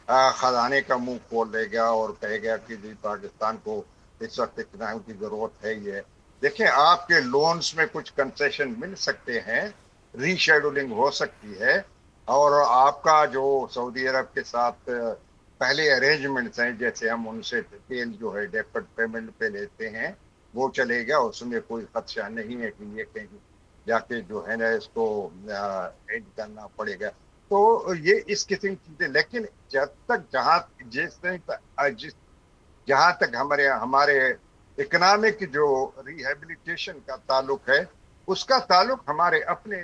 Speaker 4: खजाने का मुंह खोल देगा और कहेगा कि जी पाकिस्तान को इस वक्त इकराम की जरूरत है। ये देखिए, आपके लोन्स में कुछ कंसेशन मिल सकते हैं, रीशेड्यूलिंग हो सकती है, और आपका जो सऊदी अरब के साथ पहले अरेंजमेंट्स हैं, जैसे हम उनसे तेल जो है डेफर्ड पेमेंट पे लेते हैं, वो चलेगा, उसमें कोई खदशा नहीं है कि ये कहीं जाके जो है ना इसको एंड करना पड़ेगा। तो ये इस किस्म की चीजें, लेकिन जब तक जिस जहां तक हमारे हमारे इकोनॉमिक जो रिहेबिलिटेशन का ताल्लुक है, उसका ताल्लुक हमारे अपने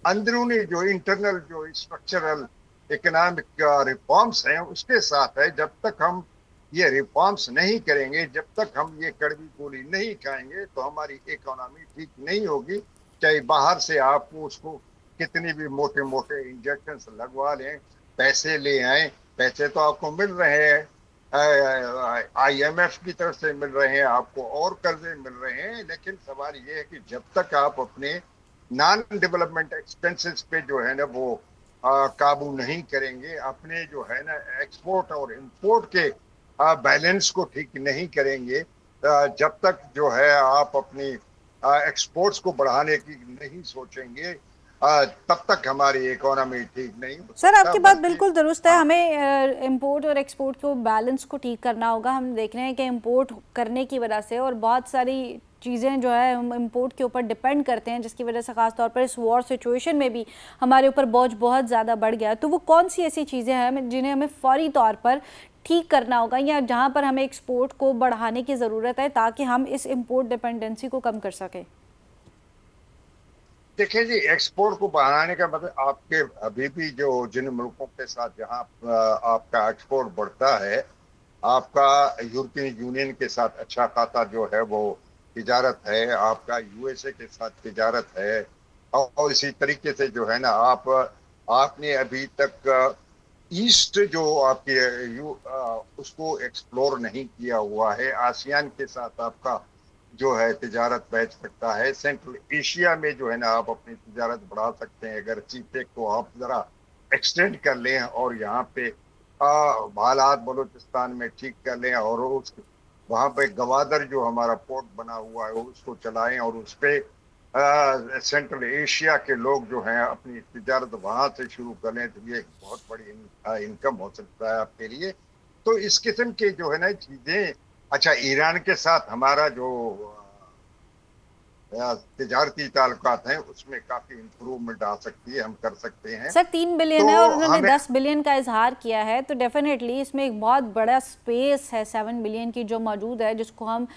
Speaker 4: अंदरूनी जो इंटरनल जो स्ट्रक्चरल इकोनॉमिक रिफॉर्म्स हैं उसके साथ है। जब तक हम ये रिफॉर्म्स नहीं करेंगे, जब तक हम ये कड़वी गोली नहीं खाएंगे, तो हमारी इकोनॉमी ठीक नहीं होगी। चाहे बाहर से आपको उसको कितनी भी मोटे मोटे इंजेक्शन लगवा लें, पैसे ले आए, पैसे तो आपको मिल रहे हैं, IMF की तरफ से मिल रहे हैं आपको, और कर्जे मिल रहे हैं, लेकिन सवाल ये है कि जब तक आप अपने नॉन डेवलपमेंट एक्सपेंसेस पे जो है ना वो काबू नहीं करेंगे, अपने जो है ना एक्सपोर्ट और इंपोर्ट के बैलेंस को ठीक नहीं करेंगे, जब तक जो है आप अपनी एक्सपोर्ट्स को बढ़ाने की नहीं सोचेंगे, तब तक हमारी इकोनॉमी ठीक नहीं हो
Speaker 1: सर
Speaker 4: सकता।
Speaker 1: आपकी बात
Speaker 4: बल्कि
Speaker 1: बिल्कुल दुरुस्त है,
Speaker 4: हाँ,
Speaker 1: हमें इंपोर्ट और एक्सपोर्ट को बैलेंस को ठीक करना होगा। हम देख रहे हैं कि इंपोर्ट करने की वजह से और बहुत सारी चीज़ें जो है हम इंपोर्ट के ऊपर डिपेंड करते हैं, जिसकी वजह से ख़ास तौर पर इस वॉर सिचुएशन में भी हमारे ऊपर बोझ बहुत ज़्यादा बढ़ गया। तो वो कौन सी ऐसी चीज़ें हैं जिन्हें हमें फौरी तौर पर ठीक करना होगा, या जहाँ पर हमें एक्सपोर्ट को बढ़ाने की ज़रूरत है ताकि हम इस इम्पोर्ट डिपेंडेंसी को कम कर सकें?
Speaker 4: देखिए जी, एक्सपोर्ट को बढ़ाने का मतलब आपके अभी भी जो जिन मुल्कों के साथ जहां आपका एक्सपोर्ट बढ़ता है, आपका यूरोपियन यूनियन के साथ अच्छा खासा जो है वो तिजारत है, आपका USA के साथ तिजारत है, और इसी तरीके से जो है ना आपने अभी तक ईस्ट जो आपके उसको एक्सप्लोर नहीं किया हुआ है। आसियान के साथ आपका जो है तिजारत बैठ सकता है। सेंट्रल एशिया में जो है ना आप अपनी तिजारत बढ़ा सकते हैं, अगर सीपेक को आप जरा एक्सटेंड कर लें और यहाँ पे हालात बलूचिस्तान में ठीक कर लें, और उस वहाँ पे गवादर जो हमारा पोर्ट बना हुआ है उसको चलाएं, और उस पे सेंट्रल एशिया के लोग जो हैं अपनी तिजारत वहां से शुरू कर लें, तो ये एक बहुत बड़ी इनकम हो सकता है आपके लिए। तो इस किस्म के जो है ना चीजें। अच्छा, ईरान के साथ हमारा जो तिजारती ताल्लुकात हैं उसमें काफी इम्प्रूवमेंट आ सकती है, हम कर सकते हैं।
Speaker 1: सर 3 बिलियन
Speaker 4: तो
Speaker 1: है और उन्होंने
Speaker 4: हमें
Speaker 1: 10 बिलियन का इजहार किया है, तो डेफिनेटली इसमें एक बहुत बड़ा स्पेस है 7 बिलियन की जो मौजूद है, जिसको हम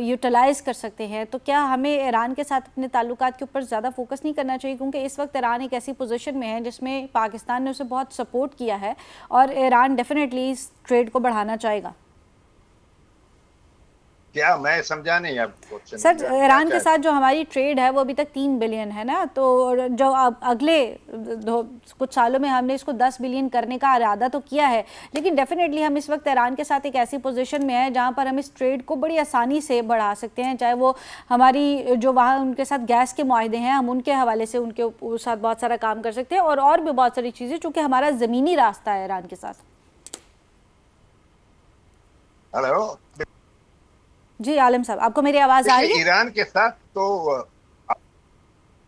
Speaker 1: यूटिलाइज़ कर सकते हैं। तो क्या हमें ईरान के साथ अपने ताल्लुकात के ऊपर ज़्यादा फोकस नहीं करना चाहिए, क्योंकि इस वक्त ईरान एक ऐसी पोजीशन में है जिसमें पाकिस्तान ने उसे बहुत सपोर्ट किया है और ईरान डेफिनेटली इस ट्रेड को बढ़ाना चाहेगा।
Speaker 4: क्या, मैं समझा नहीं आपको क्वेश्चन,
Speaker 1: सर
Speaker 4: क्या
Speaker 1: ईरान के
Speaker 4: चाहते
Speaker 1: साथ
Speaker 4: हैं?
Speaker 1: जो हमारी ट्रेड है वो अभी तक 3 बिलियन है ना, तो जो अब अगले कुछ सालों में हमने इसको 10 बिलियन करने का इरादा तो किया है, लेकिन डेफिनेटली हम इस वक्त ईरान के साथ एक ऐसी पोजीशन में है जहां पर हम इस ट्रेड को बड़ी आसानी से बढ़ा सकते हैं। चाहे वो हमारी जो वहाँ उनके साथ गैस के मुआहदे हैं, हम उनके हवाले से उनके साथ बहुत सारा काम कर सकते हैं, और भी बहुत सारी चीज़ें, चूँकि हमारा ज़मीनी रास्ता है ईरान के साथ।
Speaker 4: हेलो,
Speaker 1: जी आलम साहब, आपको मेरी आवाज़ आ रही
Speaker 4: देखिए
Speaker 1: है?
Speaker 4: ईरान के साथ तो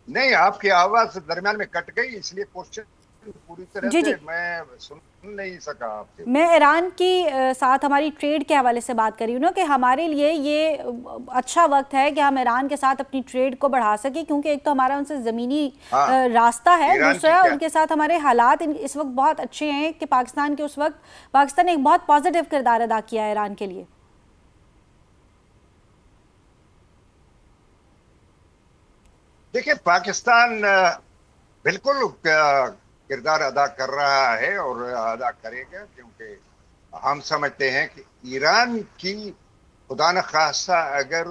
Speaker 4: नहीं, आपकी आवाज दरमियान में कट गई, इसलिए क्वेश्चन पूरी तरह
Speaker 1: जी
Speaker 4: से
Speaker 1: जी,
Speaker 4: मैं सुन नहीं सका आपसे।
Speaker 1: मैं ईरान की साथ हमारी ट्रेड के हवाले से बात कर रही हूँ ना, कि हमारे लिए ये अच्छा वक्त है कि हम ईरान के साथ अपनी ट्रेड को बढ़ा सकें, क्योंकि एक तो हमारा उनसे ज़मीनी
Speaker 4: हाँ,
Speaker 1: रास्ता है,
Speaker 4: ईरान की
Speaker 1: दूसरा
Speaker 4: क्या,
Speaker 1: उनके साथ हमारे हालात इस वक्त बहुत अच्छे हैं कि पाकिस्तान के उस वक्त पाकिस्तान ने एक बहुत पॉजिटिव किरदार अदा किया है ईरान के लिए।
Speaker 4: देखिए पाकिस्तान बिल्कुल किरदार अदा कर रहा है और अदा करेगा, क्योंकि हम समझते हैं कि ईरान की खुदा न खास्ता अगर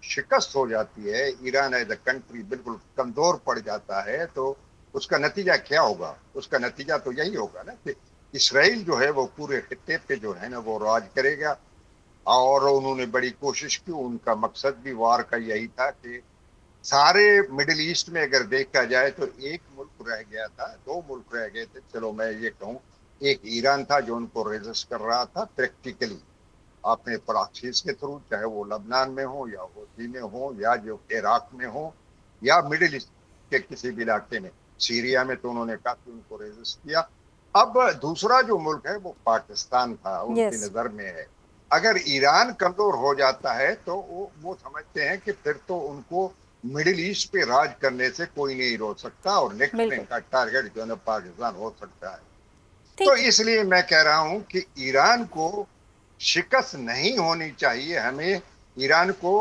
Speaker 4: शिकस्त हो जाती है, ईरान एज अ कंट्री बिल्कुल कमजोर पड़ जाता है, तो उसका नतीजा क्या होगा? उसका नतीजा तो यही होगा ना कि इसराइल जो है वो पूरे खित्ते पे जो है ना वो राज करेगा। और उन्होंने बड़ी कोशिश की, उनका मकसद भी वार का यही था कि सारे मिडिल ईस्ट में अगर देखा जाए तो एक मुल्क रह गया था, दो मुल्क रह गए थे, चलो मैं ये कहूँ, एक ईरान था जो उनको रेजिस्ट कर रहा था प्रैक्टिकली अपने प्रॉक्सीज के थ्रू, चाहे वो लबनान में हो या हौथी में हो या जो इराक में हो या मिडिल ईस्ट के किसी भी इलाके में, सीरिया में तो उन्होंने काफी उनको रेजिस्ट किया। अब दूसरा जो मुल्क है वो पाकिस्तान था, उनकी
Speaker 1: यस,
Speaker 4: नजर में है। अगर ईरान कमजोर हो जाता है तो वो समझते हैं कि फिर तो उनको मिडिल ईस्ट पे राज करने से कोई नहीं रोक सकता, और नेक्स्ट में
Speaker 1: बिल्कुल
Speaker 4: इनका टारगेट जो है ना पाकिस्तान हो सकता है। तो
Speaker 1: ठीक है।
Speaker 4: इसलिए मैं कह रहा हूं कि ईरान को शिकस्त नहीं होनी चाहिए, हमें ईरान को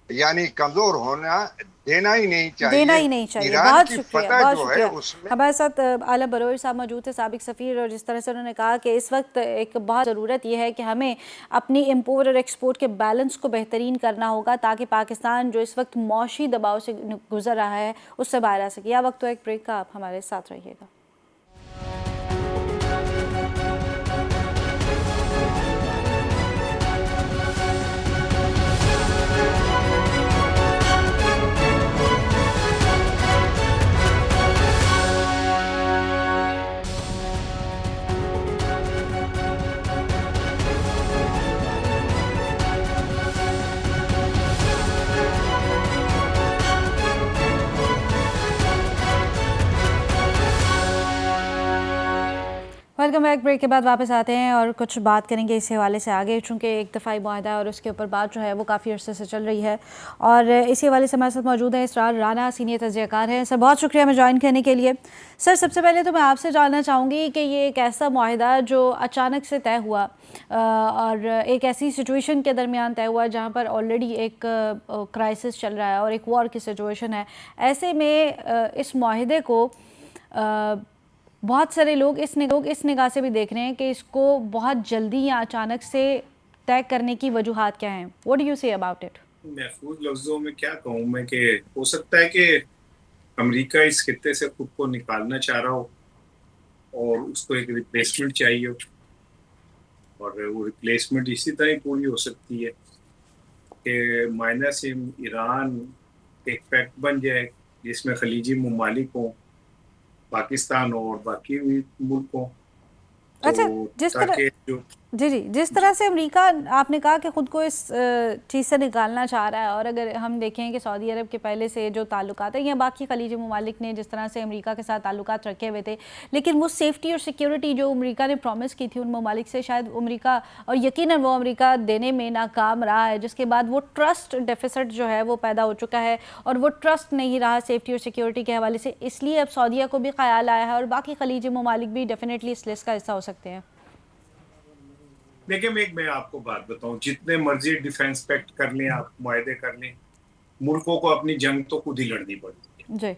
Speaker 4: यानी कमजोर होना देना ही नहीं
Speaker 1: देना
Speaker 4: चाहिए।
Speaker 1: ही नहीं चाहिए।
Speaker 4: ईरान
Speaker 1: बहुत
Speaker 4: की
Speaker 1: शुक्रिया,
Speaker 4: फतह
Speaker 1: बहुत
Speaker 4: जो है
Speaker 1: शुक्रिया।
Speaker 4: उसमें,
Speaker 1: हमारे साथ आला बरोर साहब मौजूद थे, साबिक सफ़ीर, और जिस तरह से उन्होंने कहा कि इस वक्त एक बहुत ज़रूरत यह है कि हमें अपनी इम्पोर्ट और एक्सपोर्ट के बैलेंस को बेहतरीन करना होगा, ताकि पाकिस्तान जो इस वक्त मौशी दबाव से गुजर रहा है उससे बाहर आ सके। यह वक्त तो एक ब्रेक का, आप हमारे साथ रहिएगा। Welcome back. ब्रेक के बाद वापस आते हैं और कुछ बात करेंगे इस हवाले से आगे, चूँकि एक दफ़ाई मुआहदा और उसके ऊपर बात जो है वो काफ़ी अर्से से चल रही है, और इसी हवाले से हमारे साथ मौजूद है इसरार राना, सीनियर तजज़ियाकार हैं। सर बहुत शुक्रिया हमें ज्वाइन करने के लिए। सर सबसे पहले तो मैं आपसे जानना चाहूँगी कि ये एक ऐसा मुआहदा जो अचानक से तय हुआ और एक ऐसी सिचुएशन के दरमियान तय हुआ जहाँ पर ऑलरेडी एक क्राइसिस चल रहा है और एक वॉर की सिचुएशन है, ऐसे में इस मुआहदे को बहुत सारे लोग इस निगाह से भी देख रहे हैं कि इसको बहुत जल्दी या अचानक से तय करने की वजूहात क्या हैं? What do you say about it?
Speaker 5: महफूज लफ्जों में क्या कहूँ मैं कि हो सकता है कि अमेरिका इस खित्ते से खुद को निकालना चाह रहा हो और उसको एक रिप्लेसमेंट चाहिए हो, और वो रिप्लेसमेंट इसी तरह पूरी हो सकती है कि माइनस ईरान एक पैक्ट बन जाए जिसमें खलीजी ममालिक हों, पाकिस्तान और बाकी भी मुल्क हों,
Speaker 1: अच्छा,
Speaker 5: तो
Speaker 1: जिस तरह
Speaker 5: ताकि जो
Speaker 1: जी, जिस तरह से अमेरिका, आपने कहा कि ख़ुद को इस चीज़ से निकालना चाह रहा है, और अगर हम देखें कि सऊदी अरब के पहले से जो ताल्लुकात हैं या बाकी खलीजी ममालिक ने जिस तरह से अमेरिका के साथ ताल्लुकात रखे हुए थे, लेकिन वो सेफ्टी और सिक्योरिटी जो अमेरिका ने प्रॉमिस की थी उन ममालिक से, शायद अमेरिका, और यकीनन वो अमेरिका देने में नाकाम रहा है, जिसके बाद वो ट्रस्ट डेफिसिट जो है वो पैदा हो चुका है, और वो ट्रस्ट नहीं रहा सेफ्टी और सिक्योरिटी के हवाले से। इसलिए अब सऊदीया को भी ख्याल आया है, और बाकी खलीजी ममालिक भी डेफिनेटली इस लिस्ट का हिस्सा हो सकते हैं।
Speaker 5: देखिए, मैं आपको बात बताऊं, जितने मर्जी डिफेंस पैक्ट कर लें, आप मुआहदे कर लें, मुल्कों को अपनी जंग तो खुद ही लड़नी पड़ती है।
Speaker 1: जी,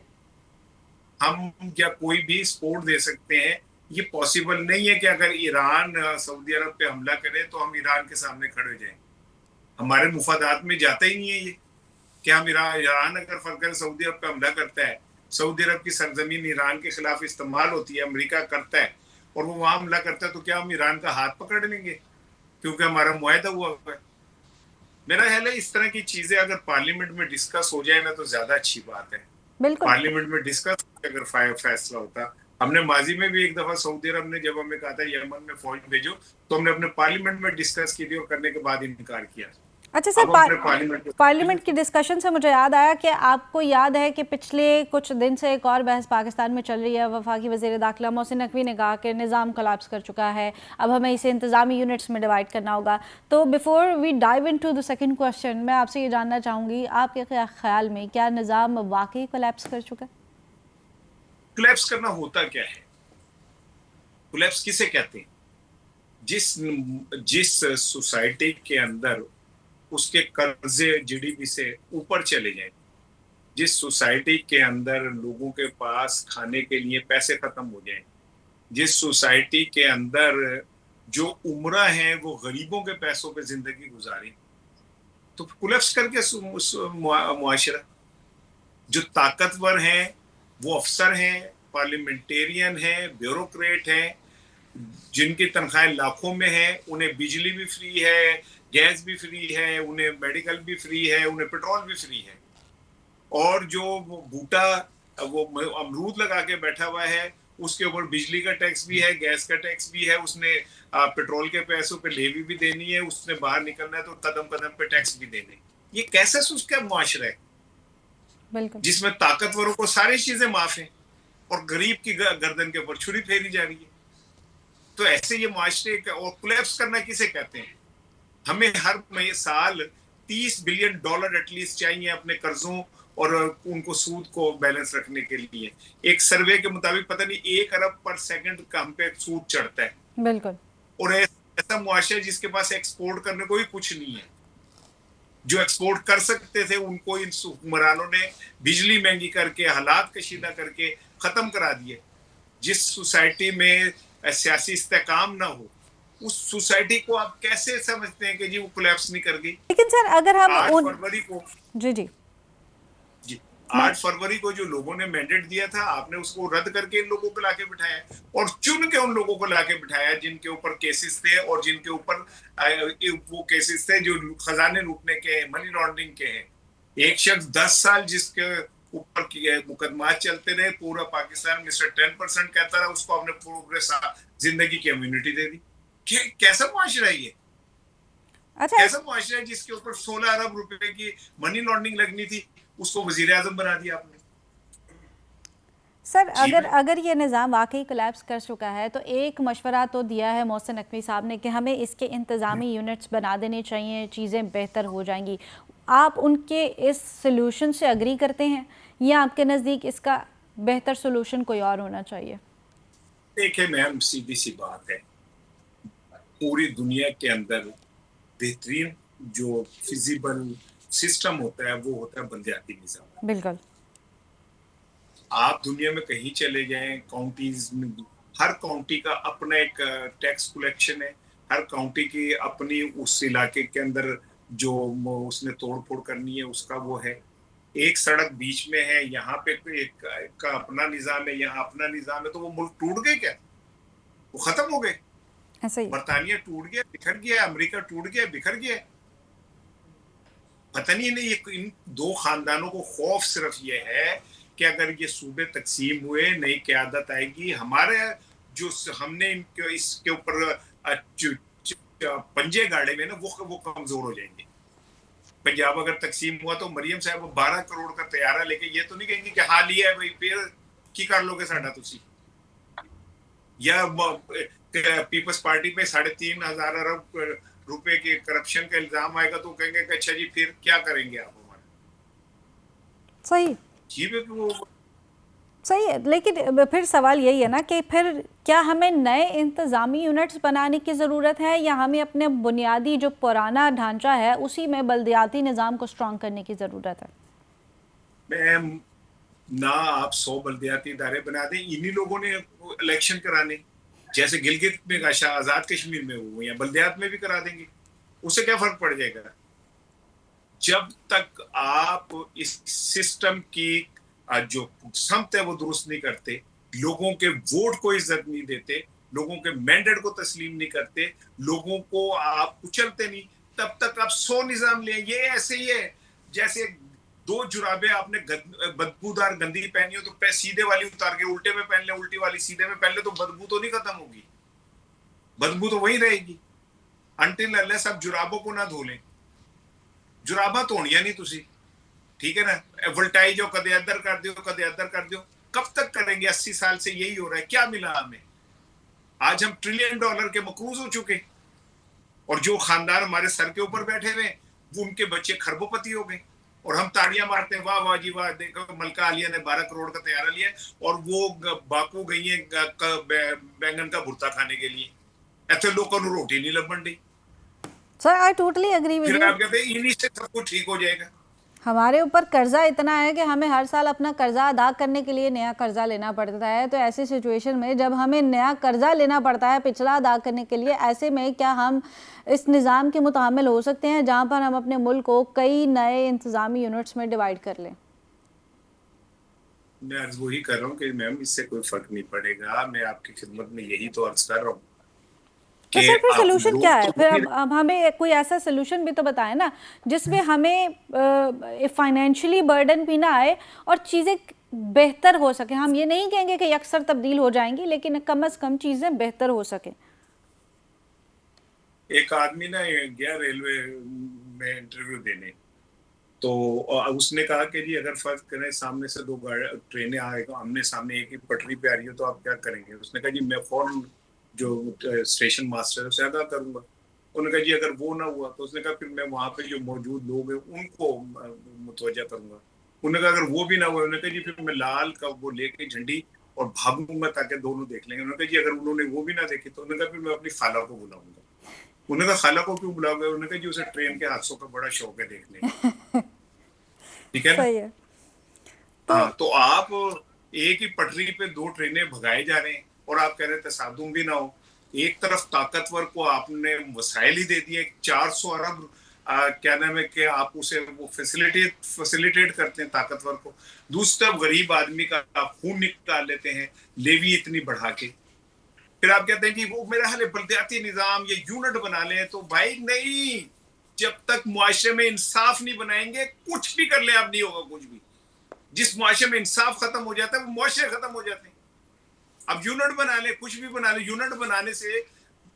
Speaker 5: हम क्या कोई भी सपोर्ट दे सकते हैं? ये पॉसिबल नहीं है कि अगर ईरान सऊदी अरब पे हमला करे तो हम ईरान के सामने खड़े हो जाएं। हमारे मुफादात में जाता ही नहीं है ये कि हम ईरान अगर फर्क सऊदी अरब पे हमला करता है, सऊदी अरब की सरजमीन ईरान के खिलाफ इस्तेमाल होती है, अमेरिका करता है और वो वहां हमला करता है, तो क्या हम ईरान का हाथ पकड़ लेंगे क्योंकि हमारा मुआहदा हुआ है? मेरा ख्याल है इस तरह की चीजें अगर पार्लियामेंट में डिस्कस हो जाए ना तो ज्यादा अच्छी बात है।
Speaker 1: बिल्कुल।
Speaker 5: पार्लियामेंट में डिस्कस अगर फैसला होता, हमने माजी में भी एक दफा सऊदी अरब ने जब हमें कहा था यमन में फौज भेजो, तो हमने अपने पार्लियामेंट में डिस्कस की थी और करने के बाद इनकार किया।
Speaker 1: अच्छा सर,
Speaker 5: अब अपने
Speaker 1: पार्लियामेंट की डिस्कशन से मुझे याद आया कि आपको याद है कि पिछले कुछ दिन से एक और बहस पाकिस्तान में चल रही है। वफाकी वज़ीर दाखिला मोहसिन नकवी ने कहा कि निज़ाम कोलैप्स कर चुका है, अब हमें इसे इंतज़ामी यूनिट्स में डिवाइड करना होगा। तो before we dive into the second question, मैं आपसे ये जानना चाहूँगी, आपके ख्याल में क्या निज़ाम वाकई कोलैप्स कर चुका है?
Speaker 5: कोलैप्स करना होता क्या है? कोलैप्स किसे कहते हैं? जिस सोसाइटी के अंदर उसके कर्जे जीडीपी से ऊपर चले जाएं, जिस सोसाइटी के अंदर लोगों के पास खाने के लिए पैसे खत्म हो जाएं, जिस सोसाइटी के अंदर जो उम्रा है वो गरीबों के पैसों पे जिंदगी गुजारे, तो कोलैप्स करके मुआशरा। जो ताकतवर हैं वो अफसर हैं, पार्लियामेंटेरियन हैं, ब्यूरोक्रेट हैं, जिनकी तनख्वाहें लाखों में है, उन्हें बिजली भी फ्री है, गैस भी फ्री है, उन्हें मेडिकल भी फ्री है, उन्हें पेट्रोल भी फ्री है। और जो वो बूटा वो अमरूद लगा के बैठा हुआ है, उसके ऊपर बिजली का टैक्स भी है, गैस का टैक्स भी है, उसने पेट्रोल के पैसों पे लेवी भी देनी है, उसने बाहर निकलना है तो कदम कदम पे टैक्स भी देने। ये कैसे उसका मुआशरा है जिसमें ताकतवरों को सारी चीजें माफ है और गरीब की गर्दन के ऊपर छुरी फेरी जा रही है? तो ऐसे ये मुआशरे और कोलैप्स करना किसे कहते हैं? हमें हर साल $30 बिलियन एटलीस्ट चाहिए अपने कर्जों और उनको सूद को बैलेंस रखने के लिए। एक सर्वे के मुताबिक पता नहीं 1 अरब पर सेकंड का हम पे सूद चढ़ता है।
Speaker 1: बिल्कुल।
Speaker 5: और ऐसा मुआशरा जिसके पास एक्सपोर्ट करने को ही कुछ नहीं है। जो एक्सपोर्ट कर सकते थे उनको इन हुक्मरानों ने बिजली महंगी करके, हालात कशीदा करके खत्म करा दिए। जिस सोसाइटी में सियासी इस्तेकाम ना हो, उस सोसाइटी को आप कैसे समझते हैं कि जी वो कोलैप्स नहीं कर गई?
Speaker 1: लेकिन सर अगर हम
Speaker 5: 8 फरवरी को
Speaker 1: जी
Speaker 5: 8 फरवरी को जो लोगों ने मैंडेट दिया था, आपने उसको रद्द करके इन लोगों को लाके बिठाया और चुन के उन लोगों को लाके बिठाया जिनके ऊपर केसेस थे और जिनके ऊपर वो केसेस थे जो खजाने लूटने के, मनी लॉन्ड्रिंग के हैं। एक शख्स 10 साल जिसके ऊपर मुकदमा चलते रहे, पूरा पाकिस्तान मिस्टर 10% कहता रहा, उसको आपने पूरे जिंदगी की इम्यूनिटी दे दी। कैसा मुआशरा है ये?
Speaker 1: अच्छा,
Speaker 5: कैसा मुआशरा है जिसके ऊपर 16 अरब रुपए की मनी लॉन्ड्रिंग लगनी थी, उसको वजीर आजम बना दिया आपने।
Speaker 1: सर अगर ये निज़ाम वाकई कोलैप्स कर चुका है तो एक मशवरा तो दिया है मोहसिन नकवी साहब ने कि हमें इसके इंतज़ामी यूनिट्स बना देने चाहिए, चीज़ें बेहतर हो जाएंगी। आप उनके इस सलूशन से अग्री करते हैं या आपके नज़दीक इसका बेहतर सलूशन कोई और होना चाहिए?
Speaker 5: देखिए मैम, सीधी सी बात है, पूरी दुनिया के अंदर बेहतरीन जो फिजिबल सिस्टम होता है वो होता है बलदियाती निज़ाम।
Speaker 1: बिल्कुल।
Speaker 5: आप दुनिया में कहीं चले जाएं, काउंटीज में हर काउंटी का अपना एक टैक्स कलेक्शन है, हर काउंटी की अपनी उस इलाके के अंदर जो उसने तोड़ फोड़ करनी है उसका वो है। एक सड़क बीच में है, यहाँ पे एक का अपना निज़ाम है, यहाँ अपना निज़ाम है, तो वो मुल्क टूट गए क्या? वो खत्म हो गए?
Speaker 1: ऐसा ही।
Speaker 5: बरतानिया टूट गया, बिखर गया, अमेरिका टूट गया, बिखर गया। पता नहीं इन दो खानदानों को खौफ सिर्फ ये है कि अगर ये सूबे तकसीम हुए, नई क़यादत आएगी, हमारे हमने इसके ऊपर पंजे गाड़े में ना, वो कमजोर हो जाएंगे। पंजाब अगर तकसीम हुआ तो मरियम साहब 12 करोड़ का तैयारा लेके ये तो नहीं कहेंगे कि हाँ लिया है भाई, फिर की कर लोगे साडा तुसी, या पीपल्स पार्टी पे 3,500 अरब रुपए के करप्शन का इल्जाम आएगा तो कहेंगे कि अच्छा जी फिर क्या करेंगे आप हमारा।
Speaker 1: सही
Speaker 5: जी वो
Speaker 1: सही है, लेकिन फिर सवाल यही है ना कि फिर क्या हमें नए इंतज़ामी यूनिट्स बनाने की ज़रूरत है, या हमें अपने बुनियादी जो पुराना ढांचा है उसी में बल्दियाती निज़ाम को स्ट्रॉन्ग करने की ज़रूरत है?
Speaker 5: मैम ना आप 100 बल्दियाती इदारे बना दें, इन्हीं लोगों ने इलेक्शन कराने, जैसे गिलगित में आज़ाद कश्मीर में हुआ, या बल्दियात में भी करा देंगे, उससे क्या फर्क पड़ जाएगा। जब तक आप इस सिस्टम की जो समत है वो दुरुस्त नहीं करते, लोगों के वोट को इज्जत नहीं देते, लोगों के मैंडेट को तस्लीम नहीं करते, लोगों को आप कुचलते नहीं, तब तक आप 100 निजाम ले। ये ऐसे ही है जैसे 2 जुराबे आपने बदबूदार गंदी पहनी हो तो सीधे वाली उतार के उल्टे में पहन ले, उल्टी वाली सीधे में पहन ले, तो बदबू तो नहीं खत्म होगी, बदबू तो वही रहेगी अंटिल अनलेस आप जुराबों को ना धो लें। जुराबा धोनिया नहीं तुसी, ठीक है ना, वोल्टाई जो कदे अदर कर दियो, कदे अदर कर दियो, कब तक करेंगे। 80 साल से यही हो रहा है, क्या मिला हमें। आज हम $1 ट्रिलियन के मकरूज हो चुके, और जो खानदान हमारे सर के ऊपर बैठे हुए वो उनके बच्चे खरबोपति हो गए, और हम ताड़ियां मारते हैं, वाह वाह जी वाह, देखो मलका आलिया ने 12 करोड़ का तैयारा लिया, और वो बाकू गई है बैंगन का भुर्ता खाने के लिए, ऐसे लोगों को रोटी नहीं लबन दी।
Speaker 1: Sir I totally agree with
Speaker 5: फिर
Speaker 1: यू।
Speaker 5: आप कहते हैं इन्हीं से सब कुछ ठीक हो जाएगा।
Speaker 1: हमारे ऊपर कर्जा इतना है कि हमें हर साल अपना कर्जा अदा करने के लिए नया कर्जा लेना पड़ता है, तो ऐसी सिचुएशन में जब हमें नया कर्जा लेना पड़ता है पिछला अदा करने के लिए, ऐसे में क्या हम इस निज़ाम के मुतामिल हो सकते हैं जहां पर हम अपने मुल्क को कई नए इंतज़ामी यूनिट्स में डिवाइड कर लें?
Speaker 5: मैं अर्ज वही कर रहा हूँ कि मैम इससे कोई फर्क नहीं पड़ेगा, मैं आपकी खिदमत में यही तो अर्ज कर रहा हूँ।
Speaker 1: तो सर फिर सोल्यूशन क्या है?
Speaker 5: तो
Speaker 1: फिर अब हमें कोई ऐसा सोल्यूशन भी तो बताएं ना जिसमें हमें फाइनेंशियली बर्डन भी ना आए और चीज़ें बेहतर हो सके। हम ये नहीं कहेंगे कि अक्सर तब्दील हो जाएंगी, लेकिन कम से कम चीज़ें बेहतर हो सके।
Speaker 5: एक आदमी ना गया रेलवे में इंटरव्यू देने, तो उसने कहा कि जी अगर फर्ज करें सामने से 2 ट्रेनें आएगा, आमने सामने एक ही पटरी पे आ रही हो, तो आप क्या करेंगे। उसने कहा जी मैं फौरन जो स्टेशन मास्टर है उसे आगाह करूंगा। उन्होंने कहा जी अगर वो ना हुआ तो उसने कहा फिर मैं वहां पे जो मौजूद लोग हैं उनको मुतवज्जा करूंगा। उन्होंने कहा अगर वो भी ना हुआ, उन्होंने कहा जी फिर मैं लाल का वो लेके झंडी और भागूंगा ताकि दोनों देख लेंगे। उन्होंने कहा जी अगर उन्होंने वो भी ना देखी तो उन्होंने कहा फिर मैं अपनी खाला को बुलाऊंगा। उन्होंने कहा खाला को क्यों बुलाओगे। उन्होंने कहा जी उसे ट्रेन के हादसों का बड़ा शौक है देखने का। ठीक है ना।
Speaker 1: सही है।
Speaker 5: हाँ, तो आप एक ही पटरी पे 2 ट्रेनें भगाए जा रहे हैं और आप कह रहे थे तसादुम भी ना हो। एक तरफ ताकतवर को आपने वसाइल ही दे दिए, 400 अरब क्या नाम है कि आप उसे वो फैसिलिटेट करते हैं ताकतवर को। दूसरी तरफ गरीब आदमी का खून निकाल लेते हैं लेवी इतनी बढ़ा के। फिर आप कहते हैं कि वो मेरा हाल बल्दियाती निजाम ये यूनिट बना ले, तो भाई नहीं, जब तक मुआशरे में इंसाफ नहीं बनाएंगे कुछ भी कर ले आप नहीं होगा कुछ भी। जिस मुआशरे में इंसाफ खत्म हो जाता है वो मुआशरे खत्म हो जाते हैं। अब यूनिट बना ले, कुछ भी बना ले, यूनिट बनाने से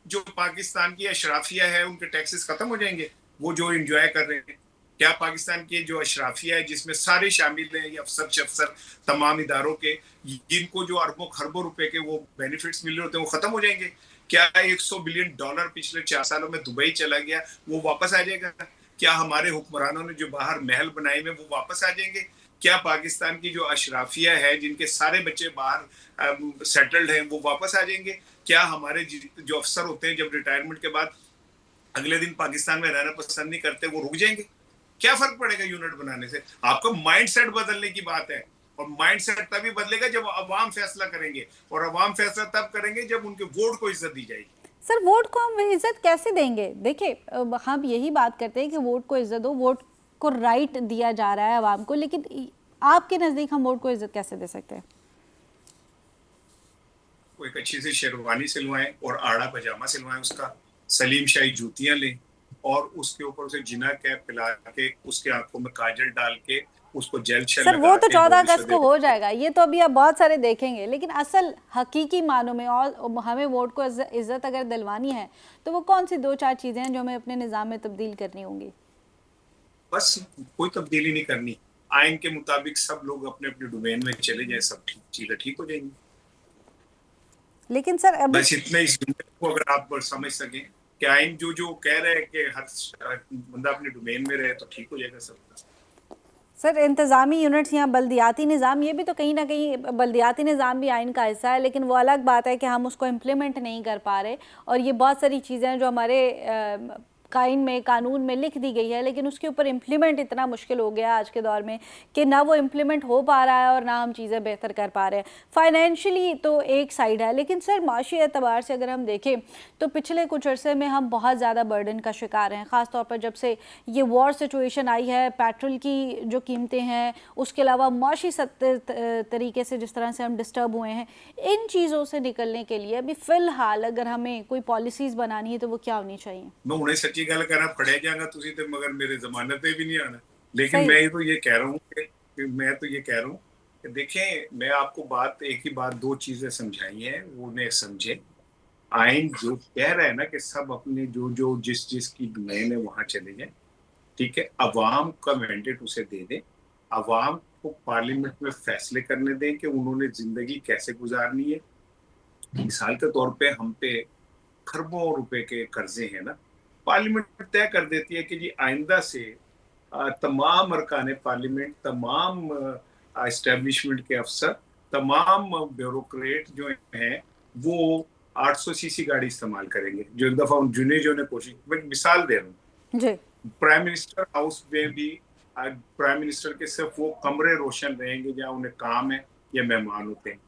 Speaker 5: जो पाकिस्तान की अशराफिया है उनके टैक्सेस खत्म हो जाएंगे, वो जो एंजॉय कर रहे हैं। क्या पाकिस्तान की जो अशराफिया है जिसमें सारे शामिल हैं, ये अफसर तमाम इदारों के, जिनको जो अरबों खरबों रुपए के वो बेनिफिट्स मिल रहे होते हैं वो खत्म हो जाएंगे। क्या $100 बिलियन पिछले 4 सालों में दुबई चला गया, वो वापस आ जाएगा। क्या हमारे हुक्मरानों ने जो बाहर महल बनाए में वो वापस आ जाएंगे। क्या पाकिस्तान की जो अशराफिया है जिनके सारे बच्चे बाहर सेटल्ड हैं वो वापस आ जाएंगे। क्या हमारे जो अफसर होते हैं जब रिटायरमेंट के बाद अगले दिन पाकिस्तान में रहना पसंद नहीं करते वो रुक जाएंगे। क्या फर्क पड़ेगा यूनिट बनाने से। आपको माइंडसेट बदलने की बात है, और माइंडसेट तभी बदलेगा जब अवाम फैसला करेंगे, और अवाम फैसला तब करेंगे जब उनके वोट को इज्जत दी जाएगी।
Speaker 1: सर वोट को हम इज्जत कैसे देंगे? देखिए हम यही बात करते हैं कि वोट को इज्जत दो, वोट को राइट दिया जा रहा है अवाम को, लेकिन आपके नजदीक हम वोट को इज्जत कैसे दे सकते हैं?
Speaker 5: एक अच्छी सी शेरवानी सिलवाएं और आड़ा पजामा सिलवाएं, उसका सलीम शाही जूतियां लें, और उसके ऊपर उसे जिना कैप पिला के, उसके आंखों में काजल डाल के, उसको जेल शल
Speaker 1: सर वो
Speaker 5: लगा
Speaker 1: तो
Speaker 5: के
Speaker 1: 14
Speaker 5: गोली
Speaker 1: अगस्त को
Speaker 5: सदे
Speaker 1: हो जाएगा, ये तो अभी आप बहुत सारे देखेंगे, लेकिन असल हकीकी मानों में और हमें वोट को इज्जत अगर दिलवानी है तो वो कौन सी 2-4 चीज़ें हैं जो हमें अपने निज़ाम में तब्दील करनी होंगी?
Speaker 5: बस कोई तब्दीली नहीं करनी, आइन के मुताबिक सब लोग अपने अपने डोमेन में चले जाए, सब चीजें ठीक हो जाएंगी।
Speaker 1: लेकिन सर अभी
Speaker 5: बस इतने इस जुमले को अगर आप समझ सकें कि आइन जो जो कह रहे हैं कि हर बंदा अपने डोमेन में रहे तो ठीक हो जाएगा सब।
Speaker 1: सर इंतज़ामी यूनिट्स या बल्दियाती निज़ाम, ये भी तो कहीं ना कहीं बल्दियाती निज़ाम भी आइन का हिस्सा है, लेकिन वो अलग बात है कि हम उसको इम्प्लीमेंट नहीं कर पा रहे। और ये बहुत सारी चीज़ें हैं जो हमारे कानून में लिख दी गई है, लेकिन उसके ऊपर इम्प्लीमेंट इतना मुश्किल हो गया आज के दौर में कि ना वो इम्प्लीमेंट हो पा रहा है और ना हम चीज़ें बेहतर कर पा रहे हैं। फाइनेंशियली तो एक साइड है, लेकिन सर माशी एतबार से अगर हम देखें तो पिछले कुछ अरसे में हम बहुत ज़्यादा बर्डन का शिकार हैं, ख़ास तौर पर जब से ये वॉर सिचुएशन आई है, पेट्रोल की जो कीमतें हैं, उसके अलावा माशी तरीके से जिस तरह से हम डिस्टर्ब हुए हैं, इन चीज़ों से निकलने के लिए अभी फ़िलहाल अगर हमें कोई पॉलिसीज़ बनानी है तो वो क्या होनी चाहिए?
Speaker 5: मैं उन्हें सच्ची गल करा फड़े जाऊंगा तुसी ते मगर मेरे जमानत पे भी नहीं आना, लेकिन
Speaker 1: सही।
Speaker 5: मैं तो ये कह रहा हूँ कि मैं तो ये कह रहा हूँ कि देखें, मैं आपको बात एक ही बात 2 चीजें समझाई हैं, वो उन्हें समझे। आइन जो कह रहा है ना कि सब अपने जो जो जिस जिस की डोमेन है वहां चले जाए, ठीक है, अवाम का मैंडेट उसे दे दे, अवाम को पार्लियामेंट में फैसले करने दें कि उन्होंने जिंदगी कैसे गुजारनी है। मिसाल के तौर पे हम पे खरबों रुपए के कर्जे हैं ना, पार्लियामेंट तय कर देती है कि जी आइंदा से तमाम अरकान पार्लियामेंट, तमाम एस्टेब्लिशमेंट के अफसर, तमाम ब्यूरोक्रेट जो हैं वो 800 सीसी गाड़ी इस्तेमाल करेंगे। जो एक दफा उन जुनेजो ने कोशिश, मैं मिसाल दे रहा हूँ,
Speaker 1: जी।
Speaker 5: प्राइम मिनिस्टर हाउस में भी प्राइम मिनिस्टर के सिर्फ वो कमरे रोशन रहेंगे जहाँ उन्हें काम है या मेहमान होते हैं।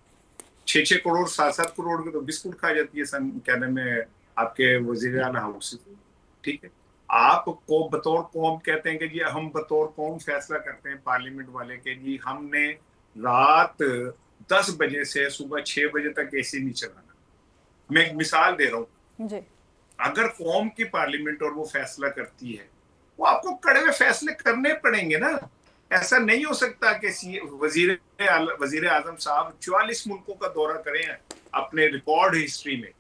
Speaker 5: 6-6 करोड़ 7-7 करोड़ के तो बिस्कुट खा जाती है क्या नाम है आपके वजीर आला हाउस, ठीक है। आप को बतौर कौम कहते हैं कि जी हम बतौर कौम फैसला करते हैं पार्लियामेंट वाले के जी हमने रात 10 बजे से सुबह 6 बजे तक एसी नहीं चलाना। मैं एक मिसाल दे रहा हूँ,
Speaker 1: जी।
Speaker 5: अगर कौम की पार्लियामेंट और वो फैसला करती है, वो आपको कड़वे फैसले करने पड़ेंगे ना। ऐसा नहीं हो सकता कि वजीर आजम साहब 44 मुल्कों का दौरा करें अपने रिकॉर्ड हिस्ट्री में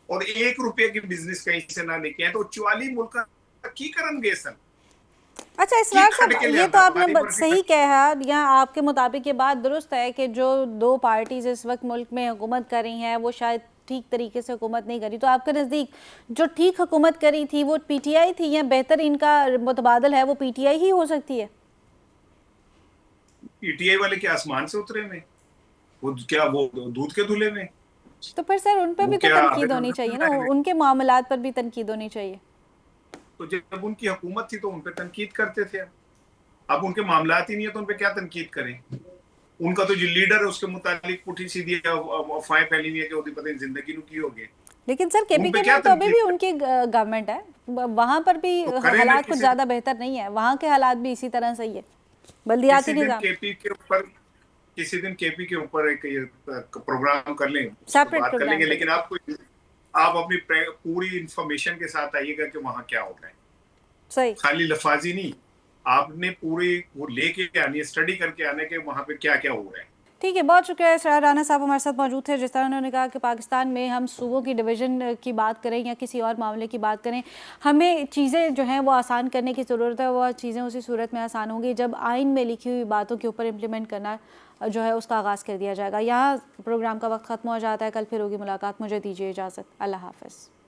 Speaker 5: और 1 रुपये की बिजनेस कहीं से ना लेके आए, तो 44 मुल्क की करेंगे सन।
Speaker 1: अच्छा इसरार साहब, ये तो आपने
Speaker 5: हमारी
Speaker 1: सही कहा, या आपके मुताबिक ये बात दुरुस्त है कि जो 2 पार्टीज इस वक्त मुल्क में हुकूमत कर रही हैं वो शायद ठीक तरीके से हुकूमत नहीं करी, तो आपके नज़दीक जो ठीक हुकूमत करी थी वो पीटीआई थी या बेहतर इनका मुतबादल है वो पीटीआई ही हो सकती है?
Speaker 5: पीटीआई वाले के आसमान से उतरे में, वो क्या वो दूध के धुले में?
Speaker 1: तो फिर सर उन पर
Speaker 5: वो
Speaker 1: भी तो
Speaker 5: क्या
Speaker 1: तनकीद होनी चाहिए ना, उनके मामलात पर भी तनकीद होनी चाहिए।
Speaker 5: तो जब उनकी हुकूमत थी तो उन पे तनकीद करते थे, अब उनके मामलात ही नहीं है तो उन पे क्या तनकीद करें? उनका तो जो लीडर है उसके मुतालिक पुठी सीधी अफवाहें फैली हुई है कि वो पता नहीं जिंदगी नु की हो गए।
Speaker 1: लेकिन सर केपीके में तो अभी भी उनकी गवर्नमेंट है, वहां पर भी
Speaker 5: तो
Speaker 1: हालात कुछ ज्यादा बेहतर नहीं है, वहां के हालात भी इसी तरह सही है, बल्दियाती निजाम।
Speaker 5: किसी दिन केपी के ऊपर एक प्रोग्राम कर लें,
Speaker 1: सेपरेट
Speaker 5: बात कर
Speaker 1: प्रोग्राम
Speaker 5: लेंगे, लेकिन आप अपनी पूरी इंफॉर्मेशन के साथ आइएगा कि वहां क्या हो रहा है।
Speaker 1: सही,
Speaker 5: खाली लफाजी नहीं, आपने पूरी वो लेके आनी है, स्टडी करके आने के वहां पे क्या क्या हो रहा है।
Speaker 1: ठीक है, बहुत शुक्रिया। इसरार राना साहब हमारे साथ मौजूद थे। जिस तरह उन्होंने कहा कि पाकिस्तान में हम सूबों की डिवीज़न की बात करें या किसी और मामले की बात करें, हमें चीज़ें जो हैं वो आसान करने की ज़रूरत है। वह चीज़ें उसी सूरत में आसान होंगी जब आइन में लिखी हुई बातों के ऊपर इम्प्लीमेंट करना जो है उसका आगाज़ कर दिया जाएगा। यहाँ प्रोग्राम का वक्त ख़त्म हो जाता है, कल फिर होगी मुलाकात। मुझे दीजिए इजाज़त, अल्लाह हाफ़िज़।